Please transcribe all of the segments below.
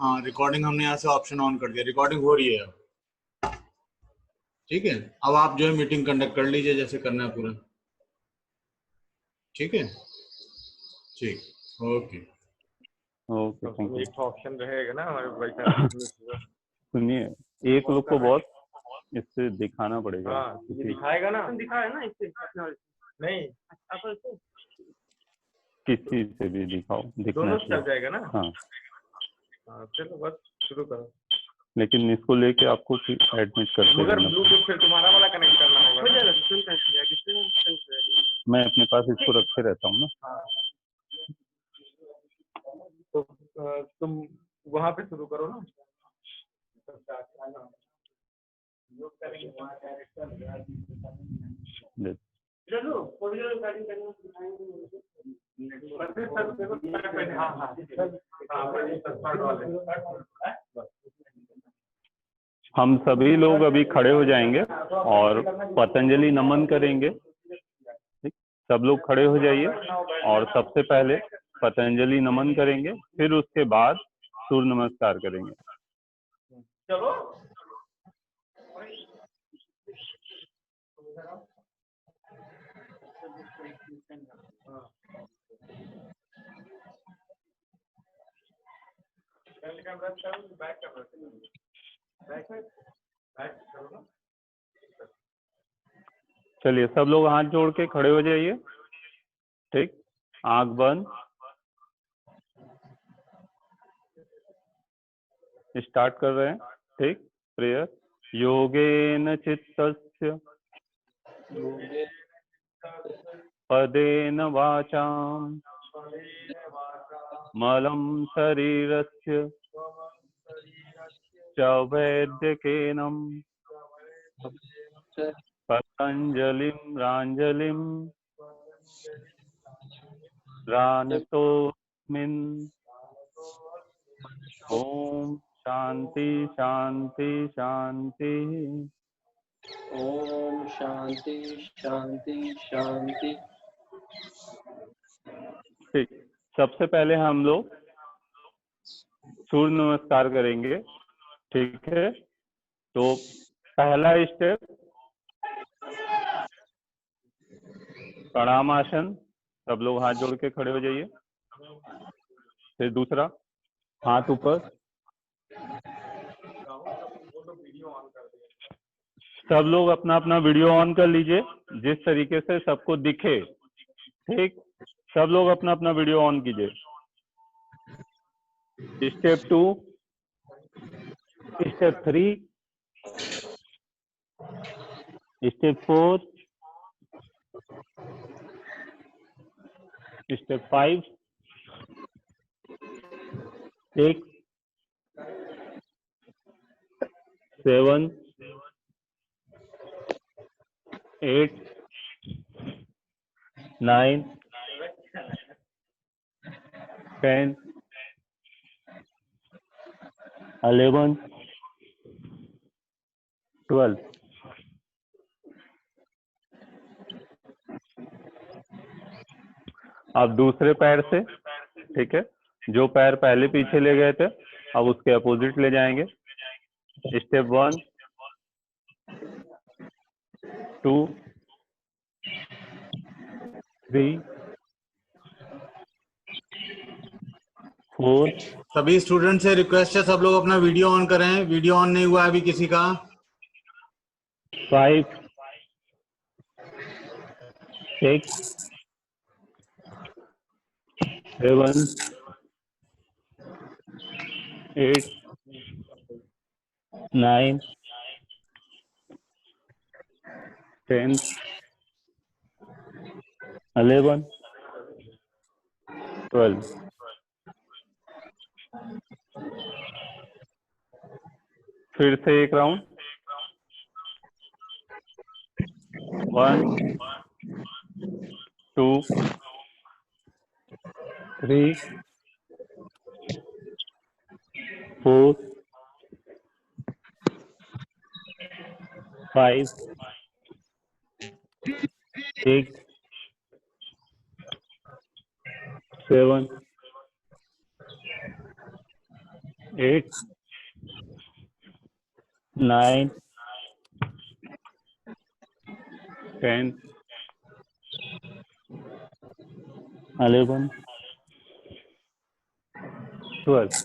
हाँ, रिकॉर्डिंग हमने यहाँ से ऑप्शन ऑन कर दिया, रिकॉर्डिंग हो रही है अब। ठीक है, अब आप जो है मीटिंग कंडक्ट कर लीजिए जैसे करना है पूरा। ठीक है, ठीक, ओके ओके, थैंक यू। एक ऑप्शन रहेगा ना हमारे भाई। सुनिए, एक लोग को बहुत इससे दिखाना पड़ेगा। हाँ, ये दिखाएगा ना, दिखाया ना इससे नहीं किसी से भी दिखाओ, दिखना दोनों चल चाहिए। जाएगा ना। हाँ, हाँ चलो बस शुरू करो। लेकिन इसको लेके आपको एडमिट करते मगर रहना। ब्लूटूथ फिर तुम्हारा वाला कनेक्ट करना होगा ना। मैं अपने पास इसको रखे रहता हूँ ना। हाँ, तो तुम वहाँ पे शुरू करो ना। देख, हम सभी लोग अभी खड़े हो जाएंगे और पतंजलि नमन करेंगे। ठीक, सब लोग खड़े हो जाइए और सबसे पहले पतंजलि नमन करेंगे, फिर उसके बाद सूर्य नमस्कार करेंगे। चलो चलिए, सब लोग हाथ जोड़ के खड़े हो जाइए। ठीक, आंख बंद, स्टार्ट कर रहे हैं। ठीक, प्रेयर। योगेन चित्तस्य पदेन वाचाम मलं शरीरस्य च वैद्यकेनं पतंजलिं रांजलिं रानतोस्मिन्। ओम शांति शांति शांति। ओम शांति शांति शांति। ठीक, सबसे पहले हम लोग सूर्य नमस्कार करेंगे। ठीक है, तो पहला स्टेप प्रणाम आसन, सब लोग हाथ जोड़ के खड़े हो जाइए। फिर दूसरा, हाथ ऊपर। सब लोग अपना अपना वीडियो ऑन कर लीजिए जिस तरीके से सबको दिखे। ठीक, सब लोग अपना अपना वीडियो ऑन कीजिए। Step 2, step 3, step 4, step 5, 6, 7, 8, 9, 10, 11, 12। अब दूसरे पैर से, ठीक है, जो पैर पहले पीछे ले गए थे अब उसके अपोजिट ले जाएंगे। स्टेप 1, 2, 3, 4। सभी स्टूडेंट से रिक्वेस्ट है, सब लोग अपना वीडियो ऑन करें। वीडियो ऑन नहीं हुआ अभी किसी का। 5, 6, 7, 8, 9, 10, 11, 12। फिर से एक राउंड। 1, 2, 3, 4, 5, 6, 7, 8 9 10 11 12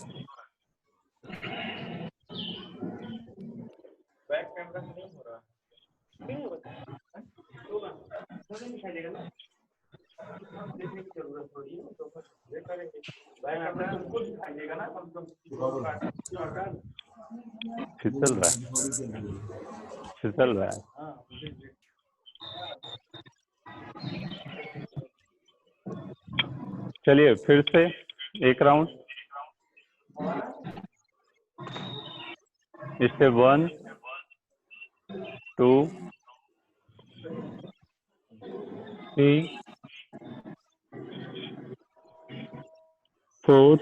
बैक कैमरा से नहीं हो रहा नहीं होगा तो दिखाई देगा ना देखने की जरूरत थोड़ी है तो ये करेंगे बैक कैमरा से खुद दिखाई देगा ना कम से कम फिसल रहा है। हाँ चलिए फिर से एक राउंड। Step 1 2 3 4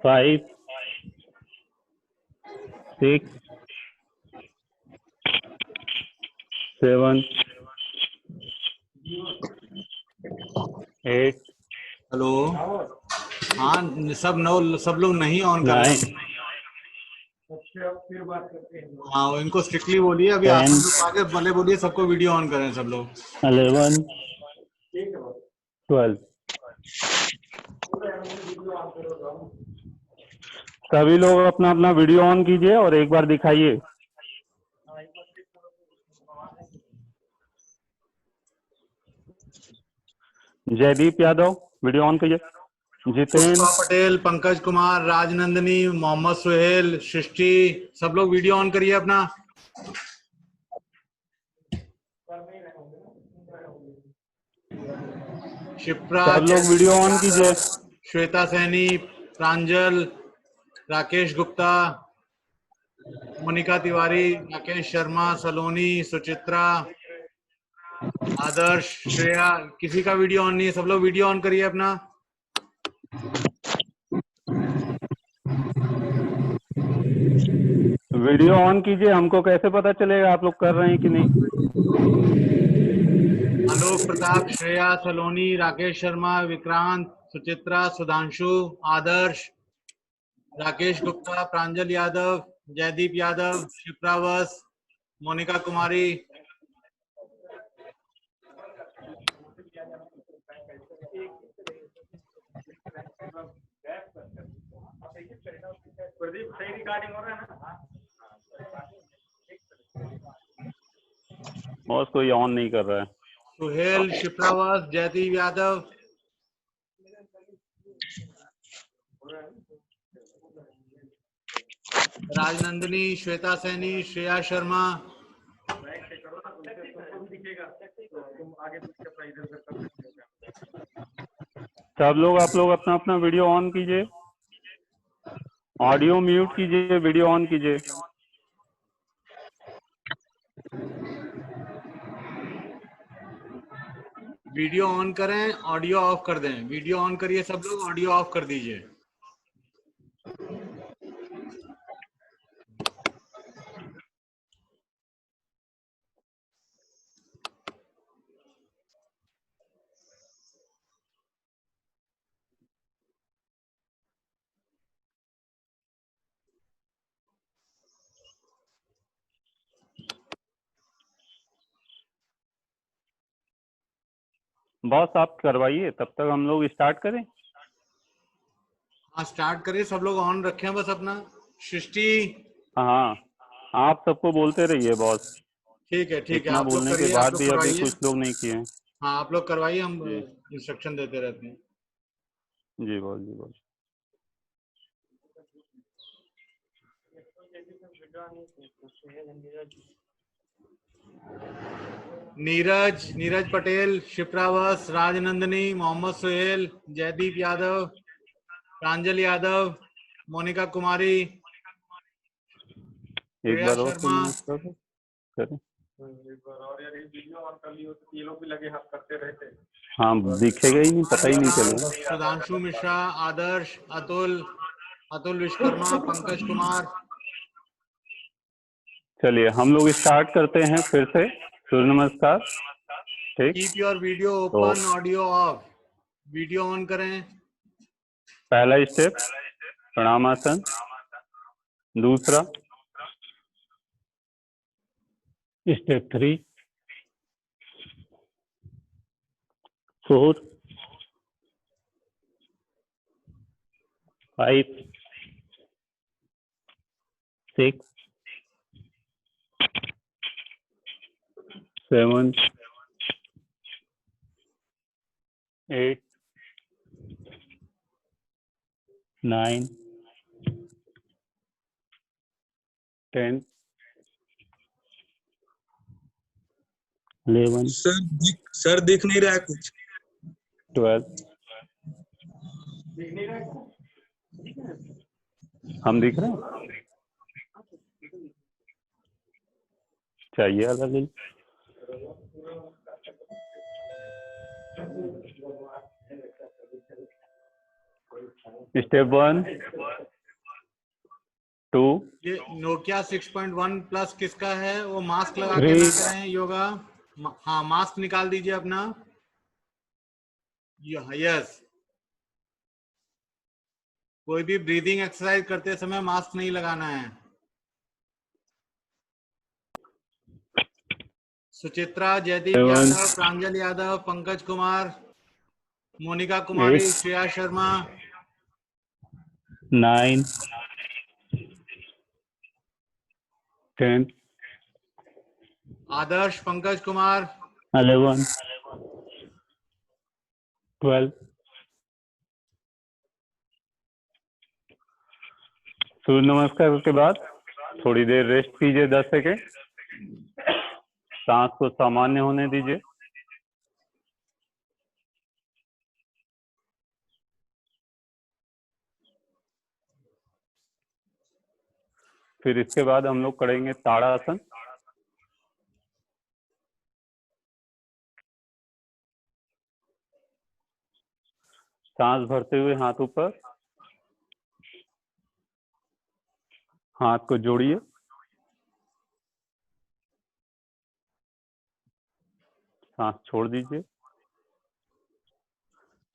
5 6 7 8 hello. हाँ, सब लोग नहीं ऑन कर रहे 9 हैं। फिर बात करते हैं। हाँ, वो इनको स्ट्रिक्टली बोलिए अभी 10 आप लोग आगे भले बोलिए सबको वीडियो ऑन करें सब लोग। 11 ठीक है बस 12 सभी लोग अपना अपना वीडियो ऑन कीजिए और एक बार दिखाइए। जयदीप यादव वीडियो ऑन कीजिए। जितेंद्र पुष्पा पटेल, पंकज कुमार, राजनंदिनी, मोहम्मद सुहेल, सृष्टि, सब लोग वीडियो ऑन करिए अपना। शिप्रा, सब लोग वीडियो ऑन कीजिए। श्वेता सैनी, प्रांजल, राकेश गुप्ता, मोनिका तिवारी, राकेश शर्मा, सलोनी, सुचित्रा, आदर्श, श्रेया, किसी का वीडियो ऑन नहीं है, सब लोग वीडियो ऑन करिए अपना। वीडियो ऑन कीजिए, हमको कैसे पता चलेगा आप लोग कर रहे हैं कि नहीं। आलोक प्रताप, श्रेया, सलोनी, राकेश शर्मा, विक्रांत, सुचित्रा, सुधांशु, आदर्श, राकेश गुप्ता, प्रांजल यादव, जयदीप यादव, शिप्रा वस, मोनिका कुमारी, प्रदीप सही रिकॉर्डिंग हो रहा है ना। बॉस कोई ऑन नहीं कर रहा है। सुहेल, शिप्रा वस, जयदीप यादव, राजनंदिनी, श्वेता सैनी, श्रेया शर्मा, सब लोग आप लोग अपना अपना वीडियो ऑन कीजिए, ऑडियो म्यूट कीजिए, वीडियो ऑन कीजिए। वीडियो ऑन करें, ऑडियो ऑफ कर दें। वीडियो ऑन करिए सब लोग, ऑडियो ऑफ कर दीजिए। बॉस आप करवाइए, तब तक हम लोग स्टार्ट करें। हाँ, स्टार्ट करिए, सब लोग ऑन रखें बस अपना। सृष्टि, हाँ आप सबको बोलते रहिए बॉस। ठीक है, इतना आप लोग बोलने के करिए, आप बाद लोग भी अभी करवाइए। कुछ लोग नहीं किए। हाँ, आप लोग करवाइए, हम जी इंस्ट्रक्शन देते रहते हैं। जी बॉस, जी बॉस। नीरज पटेल, शिप्रावस, राजनंदिनी, मोहम्मद सुहेल, जयदीप यादव, प्रांजल यादव, मोनिका कुमारी, एक श्रेया बार और शर्मा, करें। एक बार और यार ये वीडियो ऑन कर ली हो तो ये लोग भी लगे हाथ करते रहते। हाँ दिखेगा ही नहीं, पता ही नहीं चलेगा। सुधांशु मिश्रा, आदर्श, अतुल विश्वकर्मा, पंकज कुमार। चलिए हम लोग स्टार्ट करते हैं फिर से। सूर्य नमस्कार। ठीक कीप योर वीडियो तो open, audio of. Video on करें। पहला स्टेप प्रणामासन, दूसरा स्टेप 3, 4, 5, 6, 7, 8, 9, 10, 11, सर दिख नहीं रहा है कुछ। 12। हम दिख रहे हैं? चाहिए अलग ही। स्टेप 1, 2, ये नोकिया 6.1 प्लस किसका है? वो मास्क लगा के Three. ना करें योगा। हाँ, मास्क निकाल दीजिए अपना। यस, कोई भी ब्रीदिंग एक्सरसाइज करते समय मास्क नहीं लगाना है। सुचित्रा, जयदीप Seven. यादव, प्रांजल यादव, पंकज कुमार, मोनिका कुमारी, 8. श्रेया शर्मा, 9, 10, आदर्श, पंकज कुमार, 11, 12। सूर्य नमस्कार के बाद थोड़ी देर रेस्ट कीजिए, 10 सेकेंड। सांस को सामान्य होने दीजिए। फिर इसके बाद हम लोग करेंगे ताड़ासन। सांस भरते हुए हाथ ऊपर, हाथ को जोड़िए, सांस छोड़ दीजिए।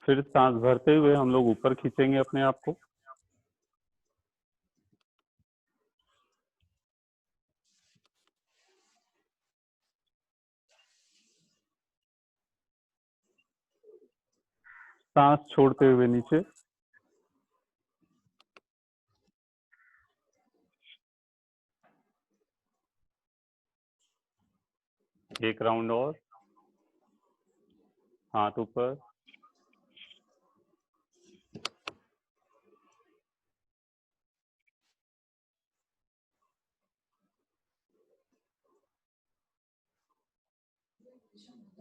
फिर सांस भरते हुए हम लोग ऊपर खींचेंगे अपने आप को। सांस छोड़ते हुए नीचे। एक राउंड और, हाथ ऊपर,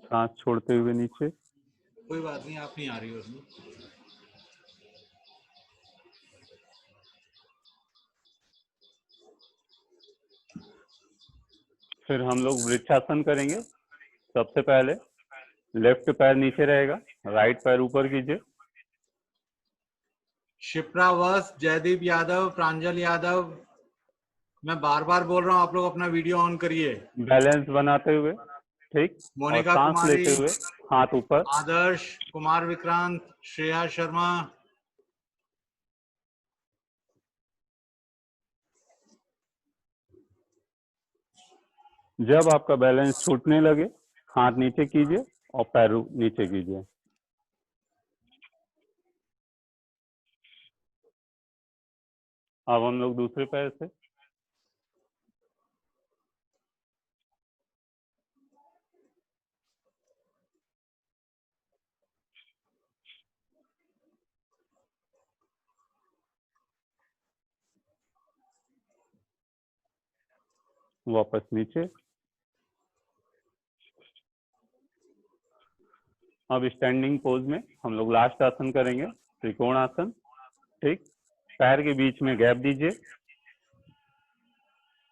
सांस छोड़ते हुए नीचे। कोई बात नहीं, आप नहीं आ रही हो उसमें। फिर हम लोग वृक्षासन करेंगे। सबसे पहले लेफ्ट पैर नीचे रहेगा, राइट पैर ऊपर कीजिए। शिप्रा वस, जयदीप यादव, प्रांजल यादव, मैं बार बार बोल रहा हूँ, आप लोग अपना वीडियो ऑन करिए। बैलेंस बनाते हुए, ठीक, और मोनिका सांस कुमारी, लेते हुए हाथ ऊपर। आदर्श, कुमार विक्रांत, श्रेया शर्मा, जब आपका बैलेंस छूटने लगे, हाथ नीचे कीजिए और पैर नीचे कीजिए। अब हम लोग दूसरे पैर से वापस नीचे। अब स्टैंडिंग पोज में हम लोग लास्ट आसन करेंगे, त्रिकोण आसन। ठीक, पैर के बीच में गैप दीजिए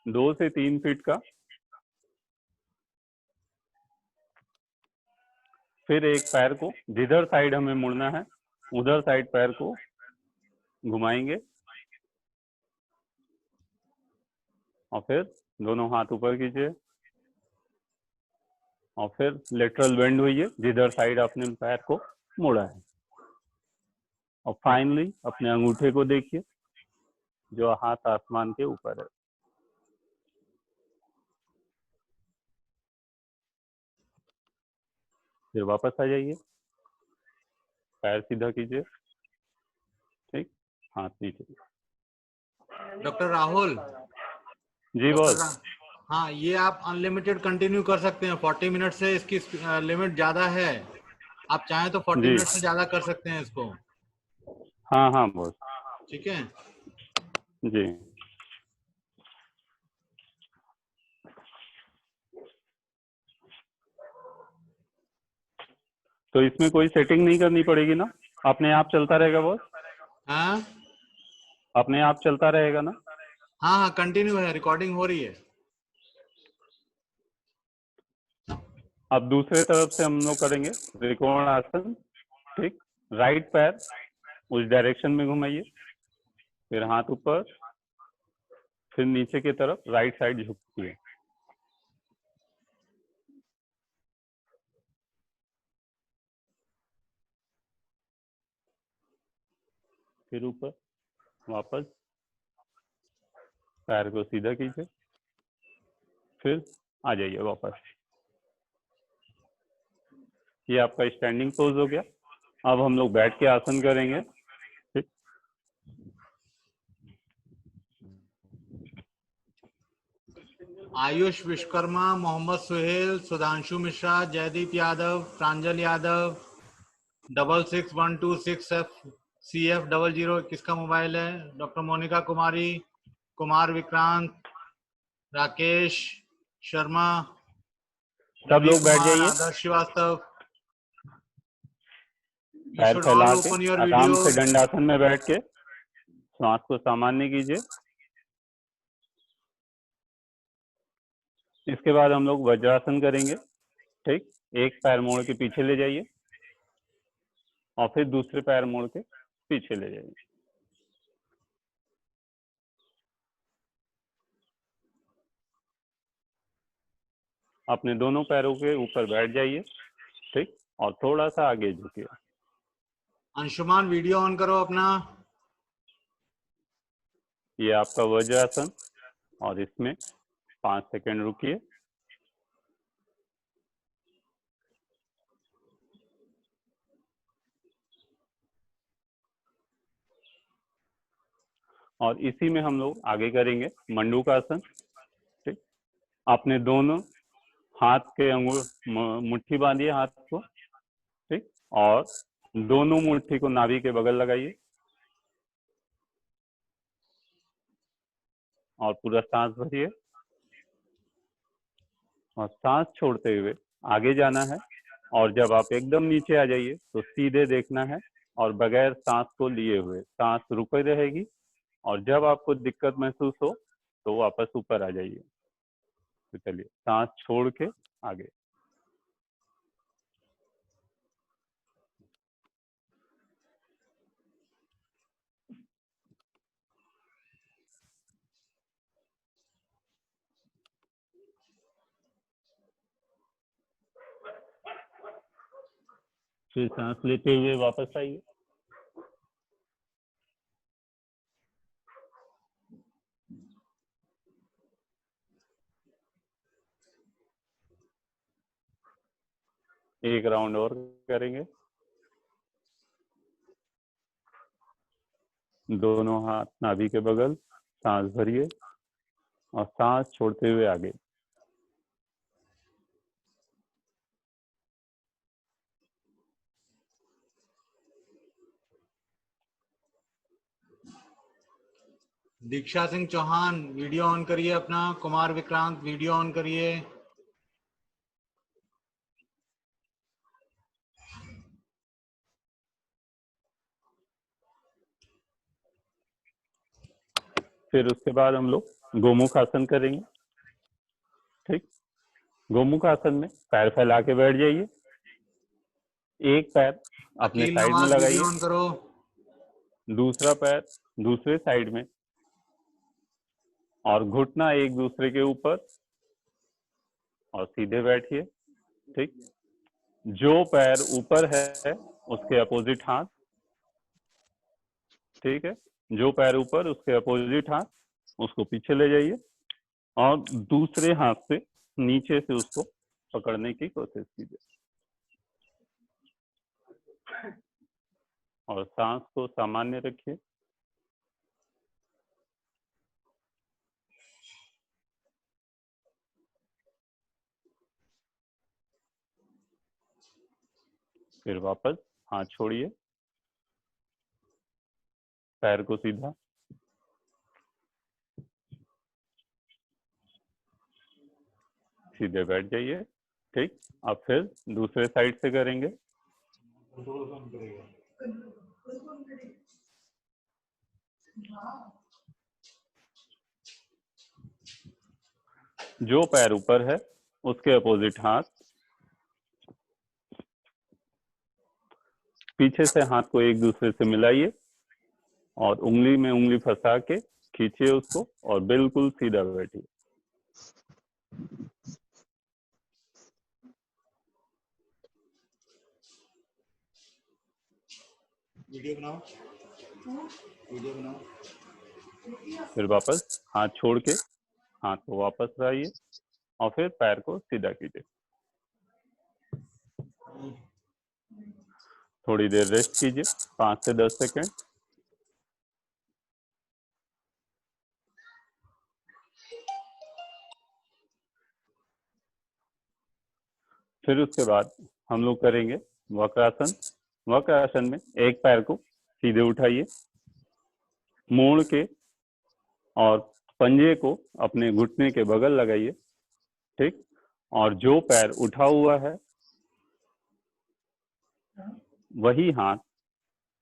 2 से 3 फीट का। फिर एक पैर को जिधर साइड हमें मुड़ना है उधर साइड पैर को घुमाएंगे और फिर दोनों हाथ ऊपर कीजिए और फिर लेटरल बेंड होइए जिधर साइड आपने पैर को मोड़ा है। और फाइनली अपने अंगूठे को देखिए जो हाथ आसमान के ऊपर है। फिर वापस आ जाइए, पैर सीधा कीजिए, ठीक, हाथ नीचे। डॉक्टर राहुल, जी बॉस। हाँ, ये आप अनलिमिटेड कंटिन्यू कर सकते हैं। 40 मिनट से इसकी लिमिट ज्यादा है। आप चाहें तो 40 जी मिनट से ज्यादा कर सकते हैं इसको। हाँ हाँ बॉस। ठीक है। जी तो इसमें कोई सेटिंग नहीं करनी पड़ेगी ना, अपने आप चलता रहेगा बॉस? हाँ अपने आप चलता रहेगा ना? हाँ हाँ, कंटिन्यू है, रिकॉर्डिंग हो रही है। अब दूसरे तरफ से हम लोग करेंगे त्रिकोण आसन, ठीक। राइट पैर उस डायरेक्शन में घुमाइए, फिर हाथ ऊपर, फिर नीचे की तरफ राइट साइड झुकिए। फिर ऊपर वापस, पैर को सीधा कीजिए, फिर आ जाइए वापस। ये आपका स्टैंडिंग पोज हो गया। अब हम लोग बैठ के आसन करेंगे, ठीक। आयुष विश्वकर्मा, मोहम्मद सुहेल, सुधांशु मिश्रा, जयदीप यादव, प्रांजल यादव, 661266CF00 किसका मोबाइल है? डॉक्टर मोनिका कुमारी, कुमार विक्रांत, राकेश शर्मा, सब रवि लोग बैठ कुमार, जाइए, आदर्श श्रीवास्तव। You पैर should फैला all के open your आराम video. से दंडासन में बैठ के श्वास को सामान्य कीजिए। इसके बाद हम लोग वज्रासन करेंगे, ठीक। एक पैर मोड़ के पीछे ले जाइए और फिर दूसरे पैर मोड़ के पीछे ले जाइए। अपने दोनों पैरों के ऊपर बैठ जाइए, ठीक, और थोड़ा सा आगे झुकिए। अंशुमान, वीडियो ऑन करो अपना। ये आपका वज्रासन, और इसमें 5 सेकंड रुकिए। और इसी में हम लोग आगे करेंगे मंडूकासन, ठीक। अपने दोनों हाथ के मुट्ठी बांधिए हाथ को, ठीक, और दोनों मुट्ठी को नाभि के बगल लगाइए और पूरा सांस भरिए और सांस छोड़ते हुए आगे जाना है। और जब आप एकदम नीचे आ जाइए तो सीधे देखना है और बगैर सांस को लिए हुए, सांस रुके रहेगी। और जब आपको दिक्कत महसूस हो तो वापस ऊपर आ जाइए। तो चलिए, सांस छोड़ के आगे। फिर सांस लेते हुए वापस आइए। एक राउंड और करेंगे। दोनों हाथ नाभि के बगल, सांस भरिए और सांस छोड़ते हुए आगे। दीक्षा सिंह चौहान, वीडियो ऑन करिए अपना। कुमार विक्रांत, वीडियो ऑन करिए। फिर उसके बाद हम लोग गोमुख आसन करेंगे, ठीक। गोमुख आसन में पैर फैला के बैठ जाइए, एक पैर अपने अकील साइड में नवाज, वीडियो लगाइए, ऑन करो। दूसरा पैर दूसरे साइड में, और घुटना एक दूसरे के ऊपर, और सीधे बैठिए, ठीक। जो पैर ऊपर है उसके अपोजिट हाथ, ठीक है, जो पैर ऊपर उसके अपोजिट हाथ उसको पीछे ले जाइए और दूसरे हाथ से नीचे से उसको पकड़ने की कोशिश कीजिए और सांस को सामान्य रखिए। फिर वापस हाथ छोड़िए, पैर को सीधा, सीधे बैठ जाइए। ठीक, अब फिर दूसरे साइड से करेंगे। जो पैर ऊपर है उसके अपोजिट हाथ, पीछे से हाथ को एक दूसरे से मिलाइए और उंगली में उंगली फंसा के खींचिए उसको और बिल्कुल सीधा बैठिए। वीडियो बनाओ, वीडियो बनाओ। फिर वापस हाथ छोड़ के हाथ को वापस लाइए और फिर पैर को सीधा कीजिए। थोड़ी देर रेस्ट कीजिए, 5 से 10 सेकेंड। फिर उसके बाद हम लोग करेंगे वक्रासन। वक्रासन में एक पैर को सीधे उठाइए, मोड़ के और पंजे को अपने घुटने के बगल लगाइए। ठीक, और जो पैर उठा हुआ है वही हाथ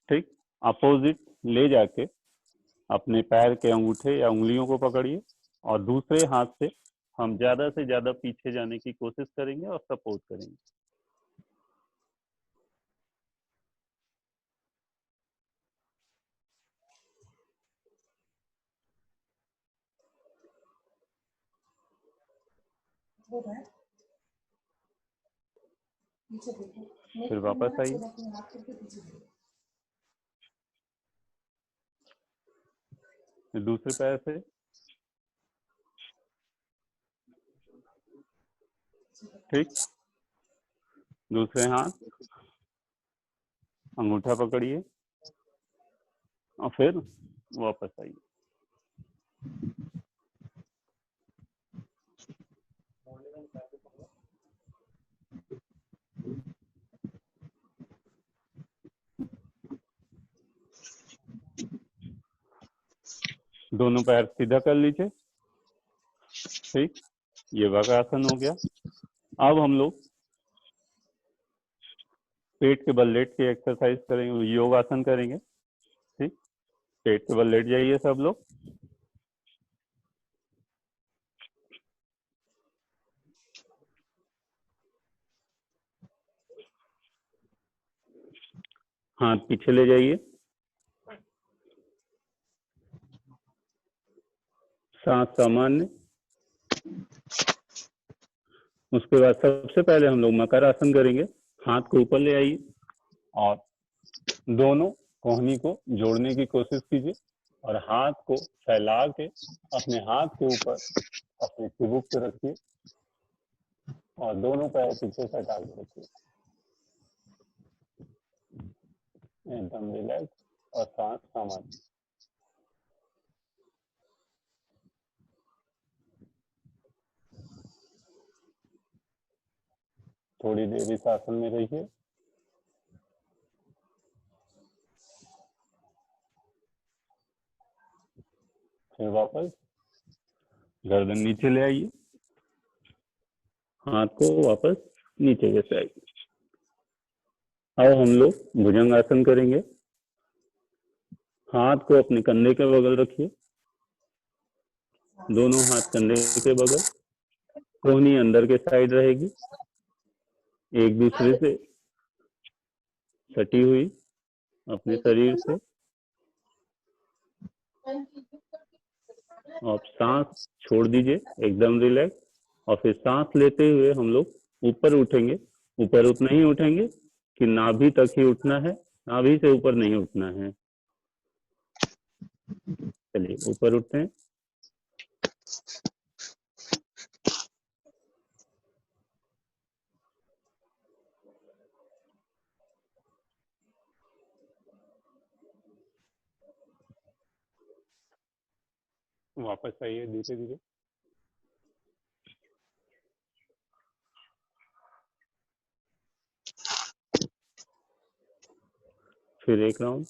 ठीक अपोजिट ले जाके अपने पैर के अंगूठे या उंगलियों को पकड़िए और दूसरे हाथ से हम ज्यादा से ज्यादा पीछे जाने की कोशिश करेंगे और सपोर्ट करेंगे। फिर वापस आइए, दूसरे पैर से ठीक, दूसरे हाथ अंगूठा पकड़िए और फिर वापस आइए। दोनों पैर सीधा कर लीजिए। ठीक, ये वक्रासन हो गया। अब हम लोग पेट के बल लेट के एक्सरसाइज करेंगे, योगासन करेंगे। ठीक, पेट के बल लेट जाइए सब लोग। हाथ पीछे ले जाइए, सांस सामान्य। उसके बाद सबसे पहले हम लोग मकर आसन करेंगे। हाथ को ऊपर ले आइए और दोनों कोहनी को जोड़ने की कोशिश कीजिए और हाथ को फैला के अपने हाथ के ऊपर अपने चिबुक पे रखिए और दोनों पैर पीछे से हटा के रखिए। एकदम रिलैक्स और सांस सामान्य। थोड़ी देर इस आसन में रहिए। फिर वापस गर्दन नीचे ले आइए, हाथ को वापस नीचे जैसे आइए। अब हम लोग भुजंगासन करेंगे। हाथ को अपने कंधे के बगल रखिए, दोनों हाथ कंधे के बगल, कोहनी अंदर के साइड रहेगी, एक दूसरे से सटी हुई अपने शरीर से। आप सांस छोड़ दीजिए, एकदम रिलैक्स, और फिर सांस लेते हुए हम लोग ऊपर उठेंगे। ऊपर उतना ही उठेंगे कि नाभि तक ही उठना है, नाभि से ऊपर नहीं उठना है। चलिए ऊपर उठते हैं। वापस आइए धीरे धीरे। फिर एक राउंड।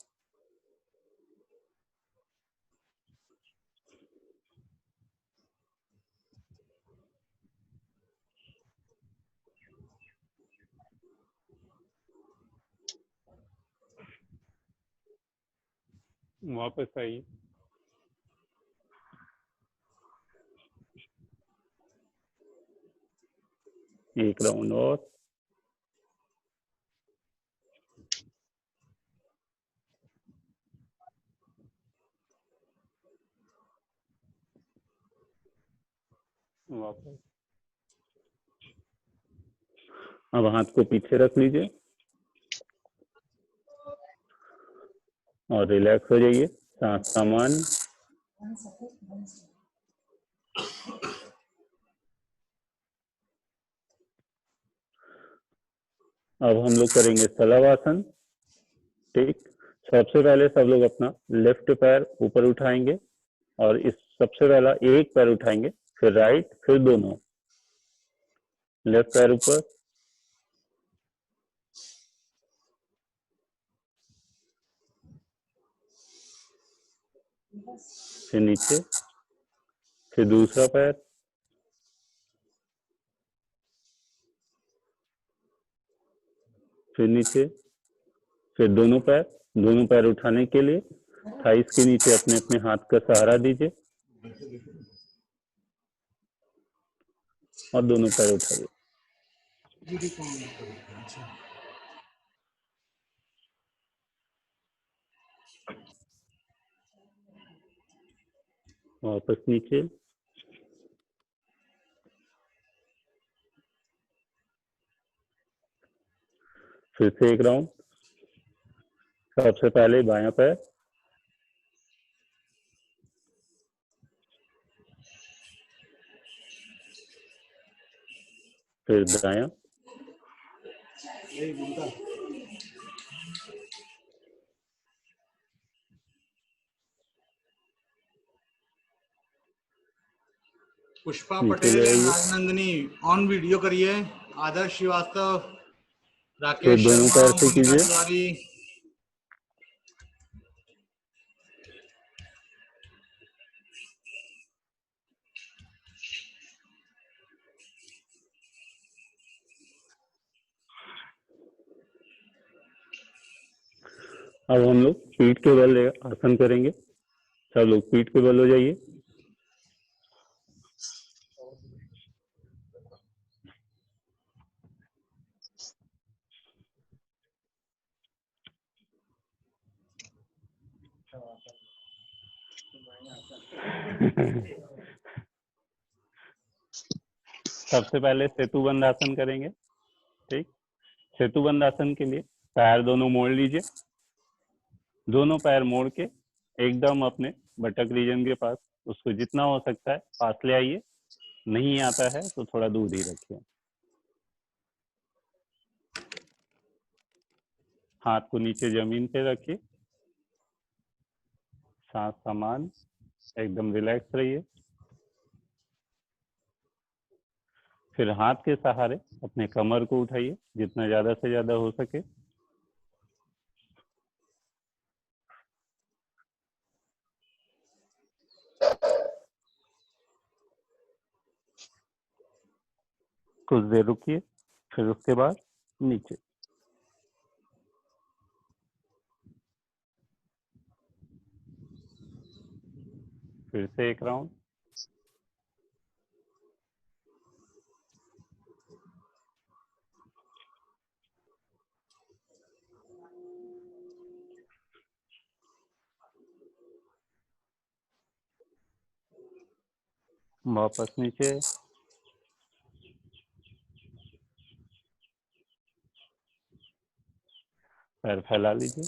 वापस आइए। एक राउंड और। वापस। अब हाथ को पीछे रख लीजिए और रिलैक्स हो जाइए। सांस सामान्य। अब हम लोग करेंगे सलवासन। ठीक। सबसे पहले सब लोग अपना लेफ्ट पैर ऊपर उठाएंगे और इस सबसे पहला एक पैर उठाएंगे, फिर राइट, फिर दोनों। लेफ्ट पैर ऊपर, फिर नीचे, फिर दूसरा पैर, फिर नीचे, फिर दोनों पैर उठाने के लिए थाइस के नीचे अपने अपने हाथ का सहारा दीजिए और दोनों पैर उठाइए। वापस नीचे। फिर से एक राउंड। सबसे पहले बायां पैर, फिर दायां, पुष्पा नीचे पटेल ले एंड आइए। राजनंदिनी ऑन वीडियो करिए। आदर्श श्रीवास्तव, फिर राकेश दोनों शर्मा, पैर से मोनिका कीजिए। तिवारी। अब हम लोग पीठ के बल आसन करेंगे। सब लोग पीठ के बल हो जाइए। सबसे पहले सेतुबंध आसन करेंगे। ठीक। सेतुबंध आसन के लिए पैर दोनों मोड़ लीजिए। दोनों पैर मोड़ के एकदम अपने बटक रीजन के पास, उसको जितना हो सकता है पास ले आइए। नहीं आता है तो थोड़ा दूर ही रखिए। हाथ को नीचे जमीन पे रखिए। सांस समान, एकदम रिलैक्स रहिए। फिर हाथ के सहारे अपने कमर को उठाइए जितना ज्यादा से ज्यादा हो सके। कुछ देर रुकिए, फिर उसके बाद नीचे। फिर से एक राउंड। वापस नीचे। पैर फैला लीजिए।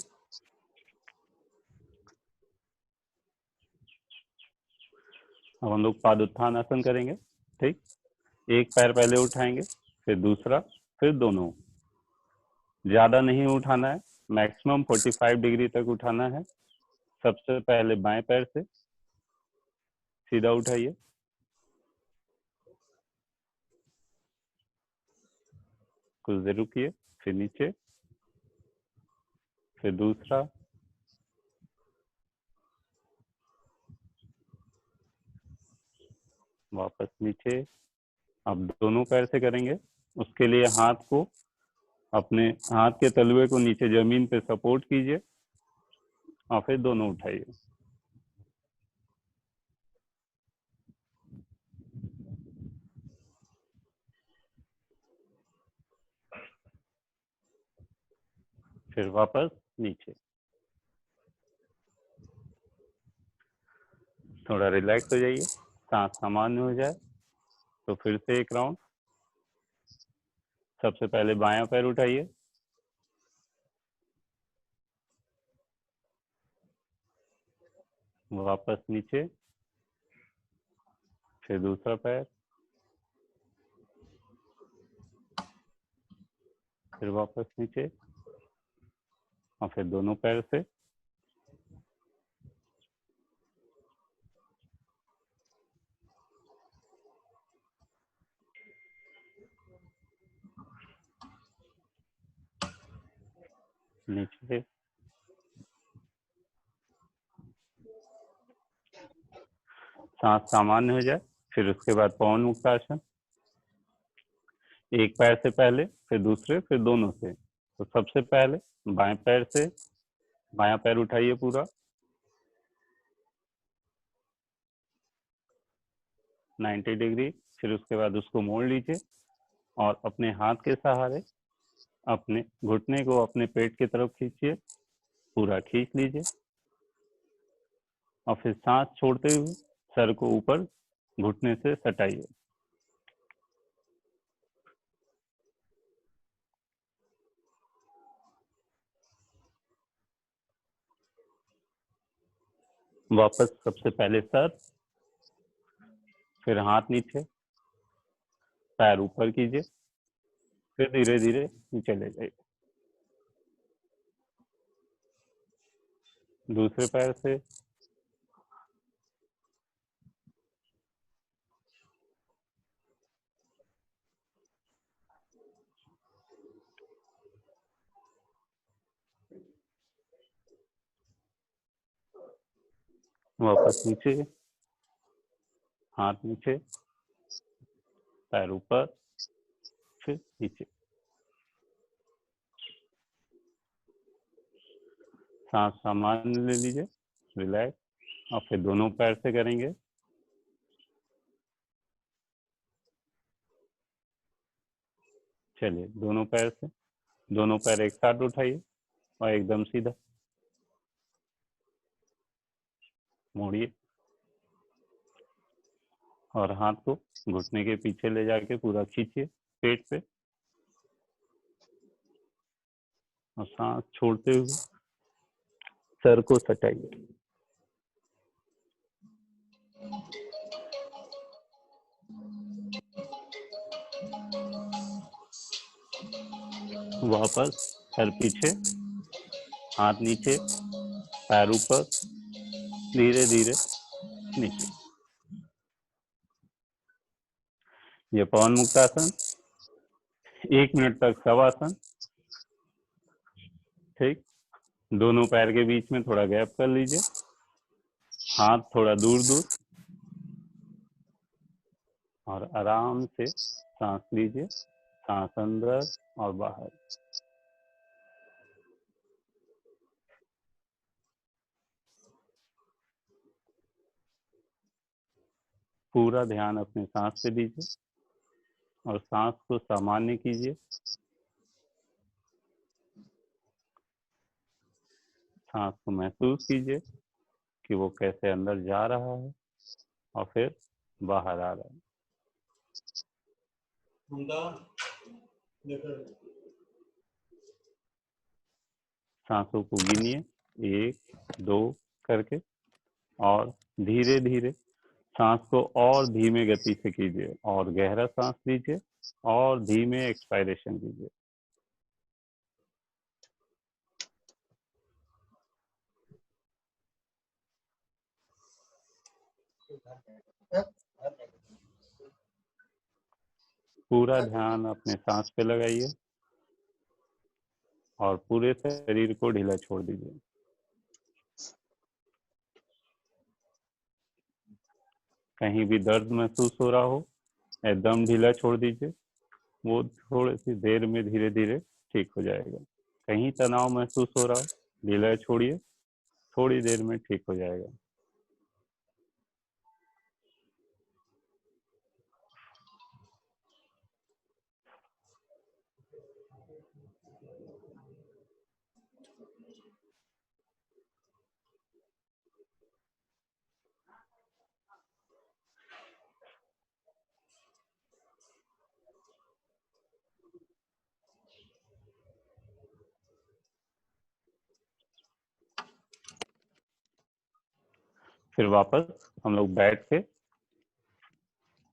अब हम लोग पादोत्थान आसन करेंगे। ठीक, एक पैर पहले उठाएंगे, फिर दूसरा, फिर दोनों। ज्यादा नहीं उठाना है, मैक्सिमम 45 डिग्री तक उठाना है। सबसे पहले बाएं पैर से सीधा उठाइए, कुछ देर रुकिए, फिर नीचे, फिर दूसरा, वापस नीचे। अब दोनों पैर से करेंगे। उसके लिए हाथ को, अपने हाथ के तलवे को नीचे जमीन पे सपोर्ट कीजिए और फिर दोनों उठाइए। फिर वापस नीचे। थोड़ा रिलैक्स हो जाइए, सांस सामान्य हो जाए तो फिर से एक राउंड। सबसे पहले बायां पैर उठाइए, वापस नीचे, फिर दूसरा पैर, फिर वापस नीचे और फिर दोनों पैर से। नीचे, सांस सामान्य हो जाए फिर उसके बाद पवन मुक्तासन। एक पैर से पहले, फिर दूसरे, फिर दोनों से। तो सबसे पहले बाएं पैर से बायां पैर उठाइए पूरा, 90 डिग्री। फिर उसके बाद उसको मोड़ लीजिए और अपने हाथ के सहारे अपने घुटने को अपने पेट की तरफ खींचिए, पूरा खींच लीजिए और फिर सांस छोड़ते हुए सर को ऊपर घुटने से सटाइए। वापस सबसे पहले सर, फिर हाथ नीचे, पैर ऊपर कीजिए, फिर धीरे धीरे नीचे ले जाइए। दूसरे पैर से, वापस नीचे, हाथ नीचे, पैर ऊपर, फिर नीचे। सांस सामान्य ले लीजिए, रिलैक्स, और फिर दोनों पैर से करेंगे। चलिए, दोनों पैर से, दोनों पैर एक साथ उठाइए और एकदम सीधा मोड़िए और हाथ को घुटने के पीछे ले जाके पूरा खींचिए पेट पे और सांस छोड़ते हुए सर को सटाइए। वापस सर पीछे, हाथ नीचे, पैर ऊपर, धीरे धीरे नीचे। ये पवन मुक्तासन, 1 मिनट तक शवासन। ठीक, दोनों पैर के बीच में थोड़ा गैप कर लीजिए, हाथ थोड़ा दूर दूर, और आराम से सांस लीजिए, सांस अंदर और बाहर। पूरा ध्यान अपने सांस पे दीजिए और सांस को सामान्य कीजिए। सांस को महसूस कीजिए कि वो कैसे अंदर जा रहा है और फिर बाहर आ रहा है। सांसों को गिनिए 1 2 करके और धीरे धीरे सांस को और धीमे गति से कीजिए और गहरा सांस लीजिए और धीमे एक्सपायरेशन कीजिए। पूरा ध्यान अपने सांस पे लगाइए और पूरे शरीर को ढीला छोड़ दीजिए। कहीं भी दर्द महसूस हो रहा हो एकदम ढीला छोड़ दीजिए, वो थोड़ी सी देर में धीरे धीरे ठीक हो जाएगा। कहीं तनाव महसूस हो रहा हो ढीला छोड़िए, थोड़ी देर में ठीक हो जाएगा। फिर वापस हम लोग बैठ के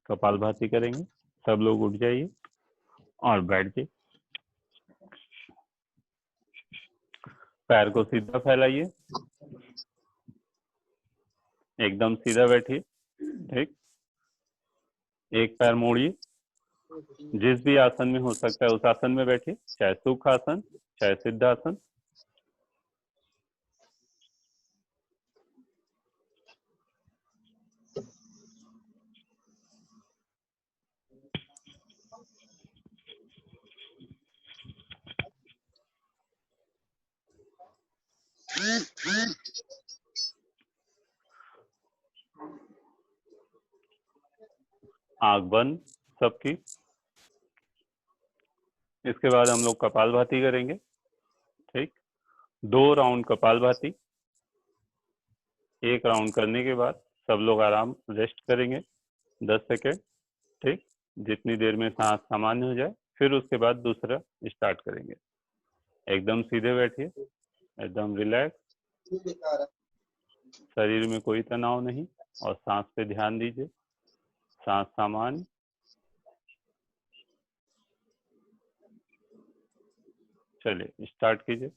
कपालभाति करेंगे। सब लोग उठ जाइए और बैठ जाइए। पैर को सीधा फैलाइए, एकदम सीधा बैठिए। ठीक, एक पैर मोड़िए, जिस भी आसन में हो सकता है उस आसन में बैठिए, चाहे सुख आसन चाहे सिद्धासन। आंख बंद सबकी। इसके बाद हम लोग कपालभाति करेंगे। ठीक, 2 राउंड कपालभाति। एक राउंड करने के बाद सब लोग आराम रेस्ट करेंगे 10 सेकेंड। ठीक, जितनी देर में सांस सामान्य हो जाए फिर उसके बाद दूसरा स्टार्ट करेंगे। एकदम सीधे बैठिए, एकदम रिलैक्स, शरीर में कोई तनाव नहीं और सांस पे ध्यान दीजिए। सांस सामान्य। चलिए स्टार्ट कीजिए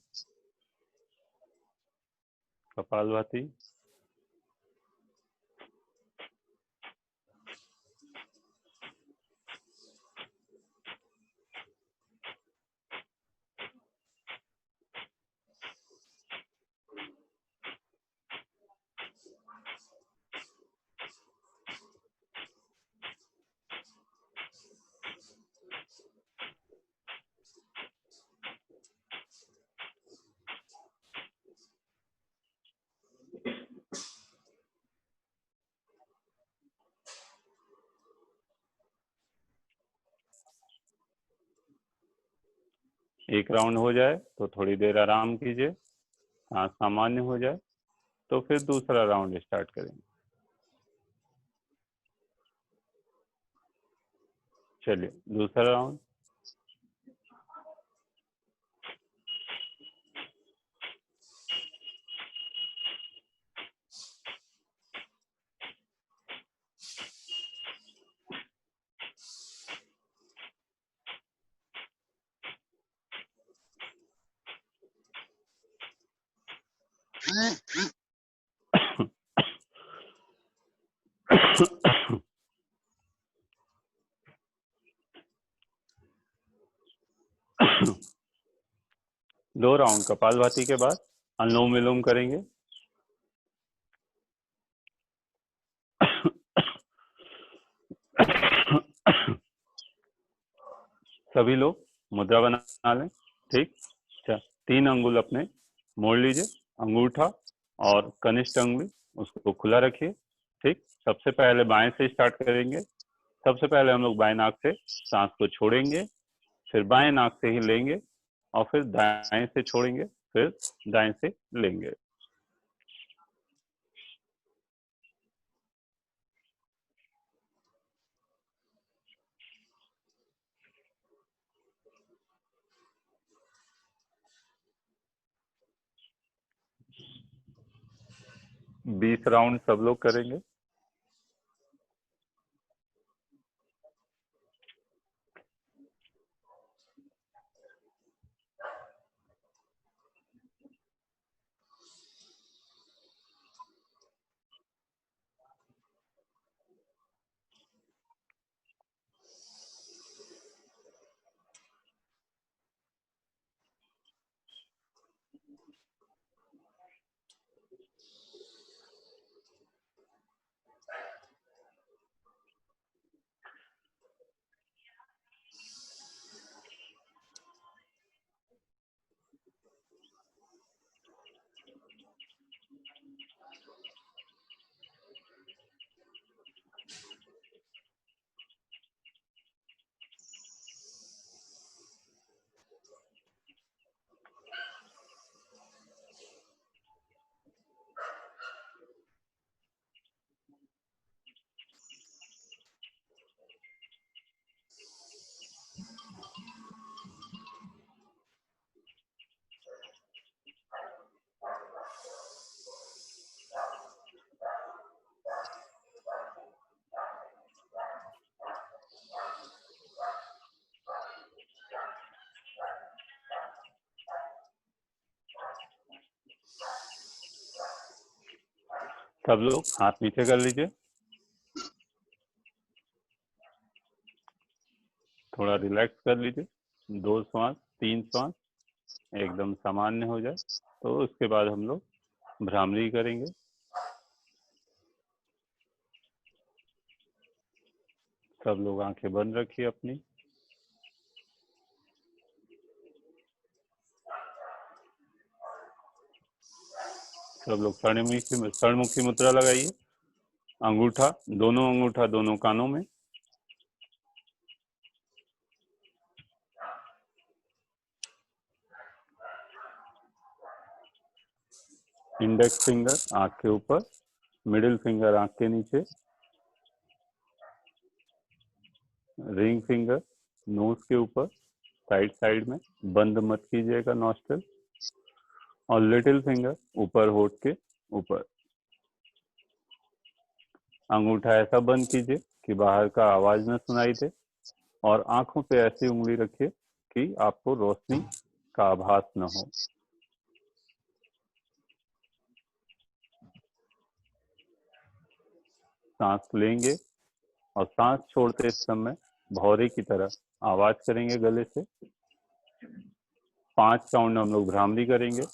कपालभाति। एक राउंड हो जाए तो थोड़ी देर आराम कीजिए, सांस सामान्य हो जाए तो फिर दूसरा राउंड स्टार्ट करेंगे। चलिए दूसरा राउंड। दो राउंड कपालभाति के बाद अनुलोम विलोम करेंगे। सभी लोग मुद्रा बना लें। ठीक, 3 अंगुल अपने मोड़ लीजिए, अंगूठा और कनिष्ठ अंगुली उसको खुला रखिए। ठीक, सबसे पहले बाएं से स्टार्ट करेंगे। सबसे पहले हम लोग बाएं नाक से सांस को छोड़ेंगे, फिर बाएं नाक से ही लेंगे और फिर दाएं से छोड़ेंगे, फिर दाएं से लेंगे। बीस राउंड सब लोग करेंगे। सब लोग हाथ नीचे कर लीजिए, थोड़ा रिलैक्स कर लीजिए, 2 श्वास 3 श्वास एकदम सामान्य हो जाए तो उसके बाद हम लोग भ्रामरी करेंगे। सब लोग आंखें बंद रखिए अपनी। सब लोग षणमुखी मुद्रा लगाइए। अंगूठा दोनों कानों में, इंडेक्स फिंगर आंख के ऊपर, मिडिल फिंगर आंख के नीचे, रिंग फिंगर नोज के ऊपर साइड में, बंद मत कीजिएगा नॉस्ट्रल, और लिटिल फिंगर ऊपर होठ के ऊपर। अंगूठा ऐसा बंद कीजिए कि बाहर का आवाज न सुनाई दे, और आंखों पे ऐसी उंगली रखिए कि आपको रोशनी का आभास न हो। सांस लेंगे और सांस छोड़ते समय भौरे की तरह आवाज करेंगे गले से। 5 राउंड हम लोग भ्रामरी करेंगे।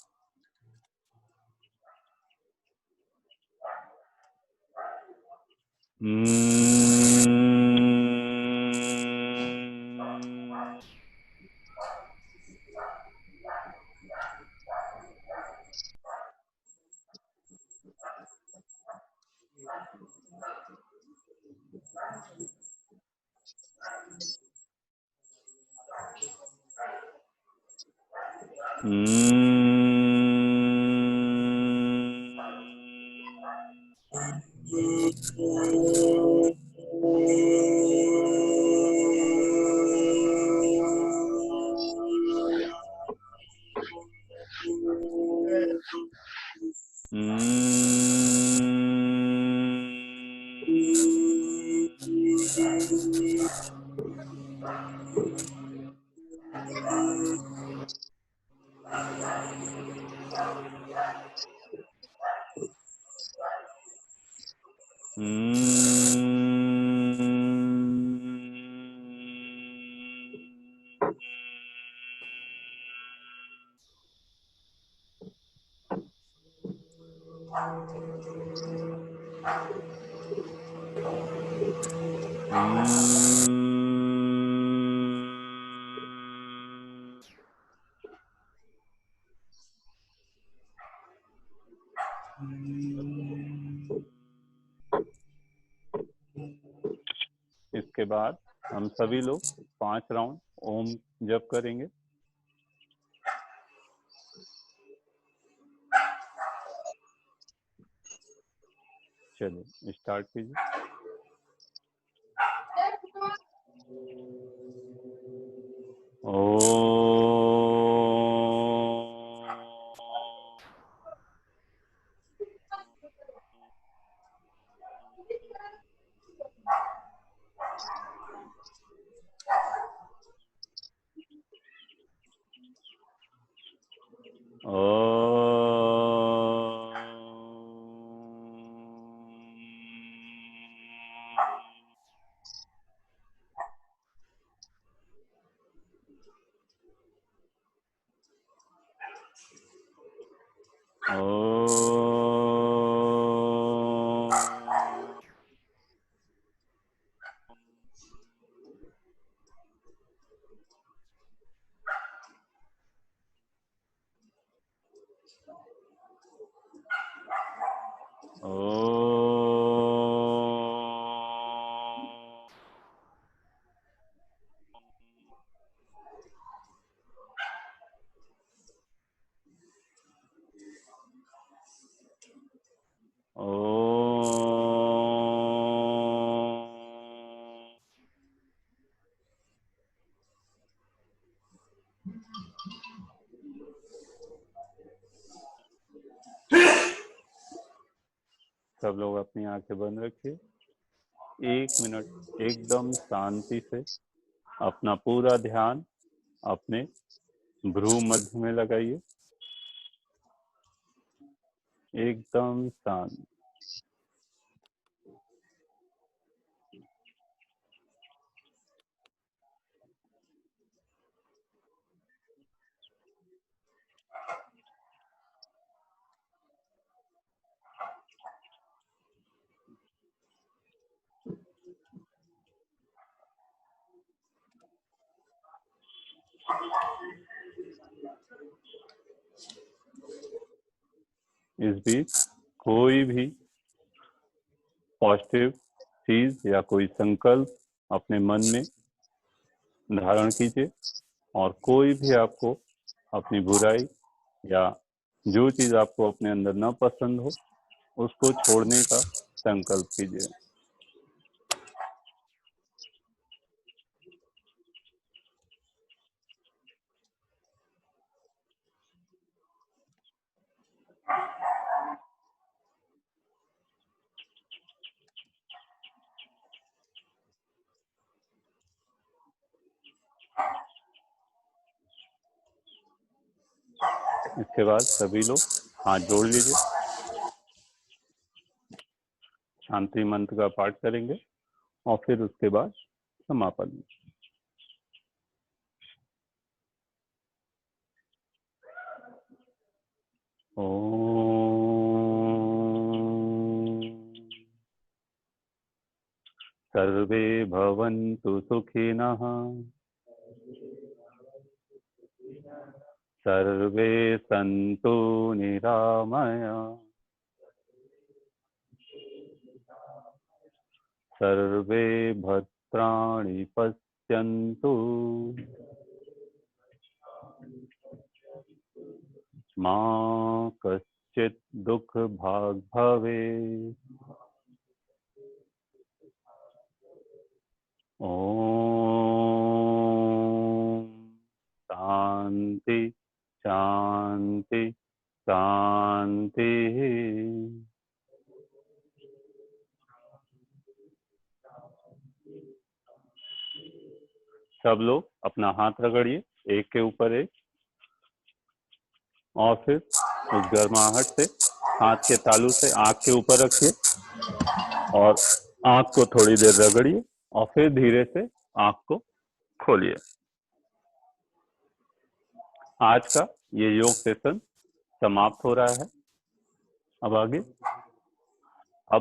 इसके बाद हम सभी लोग 5 राउंड ओम जप करेंगे। चलिए स्टार्ट कीजिए। सब लोग अपनी आंखें बंद रखिए। 1 मिनट एकदम शांति से अपना पूरा ध्यान अपने भ्रू मध्य में लगाइए, एकदम शांत। इस बीच कोई भी पॉजिटिव चीज या कोई संकल्प अपने मन में धारण कीजिए और कोई भी आपको अपनी बुराई या जो चीज आपको अपने अंदर न पसंद हो उसको छोड़ने का संकल्प कीजिए। इसके बाद सभी लोग हाथ जोड़ लीजिए, शांति मंत्र का पाठ करेंगे और फिर उसके बाद समापन। ओम सर्वे भवन्तु सुखिनः सर्वे सन्तु निरामया सर्वे भद्राणि पश्यन्तु मा कश्चित् दुःखभाग् भवेत्। ओम शांति शांति शांति। सब लोग अपना हाथ रगड़िए एक के ऊपर एक और फिर उस गर्माहट से हाथ के तालू से आंख के ऊपर रखिए और आंख को थोड़ी देर रगड़िए और फिर धीरे से आंख को खोलिए। आज का ये योग सेशन समाप्त हो रहा है। अब आगे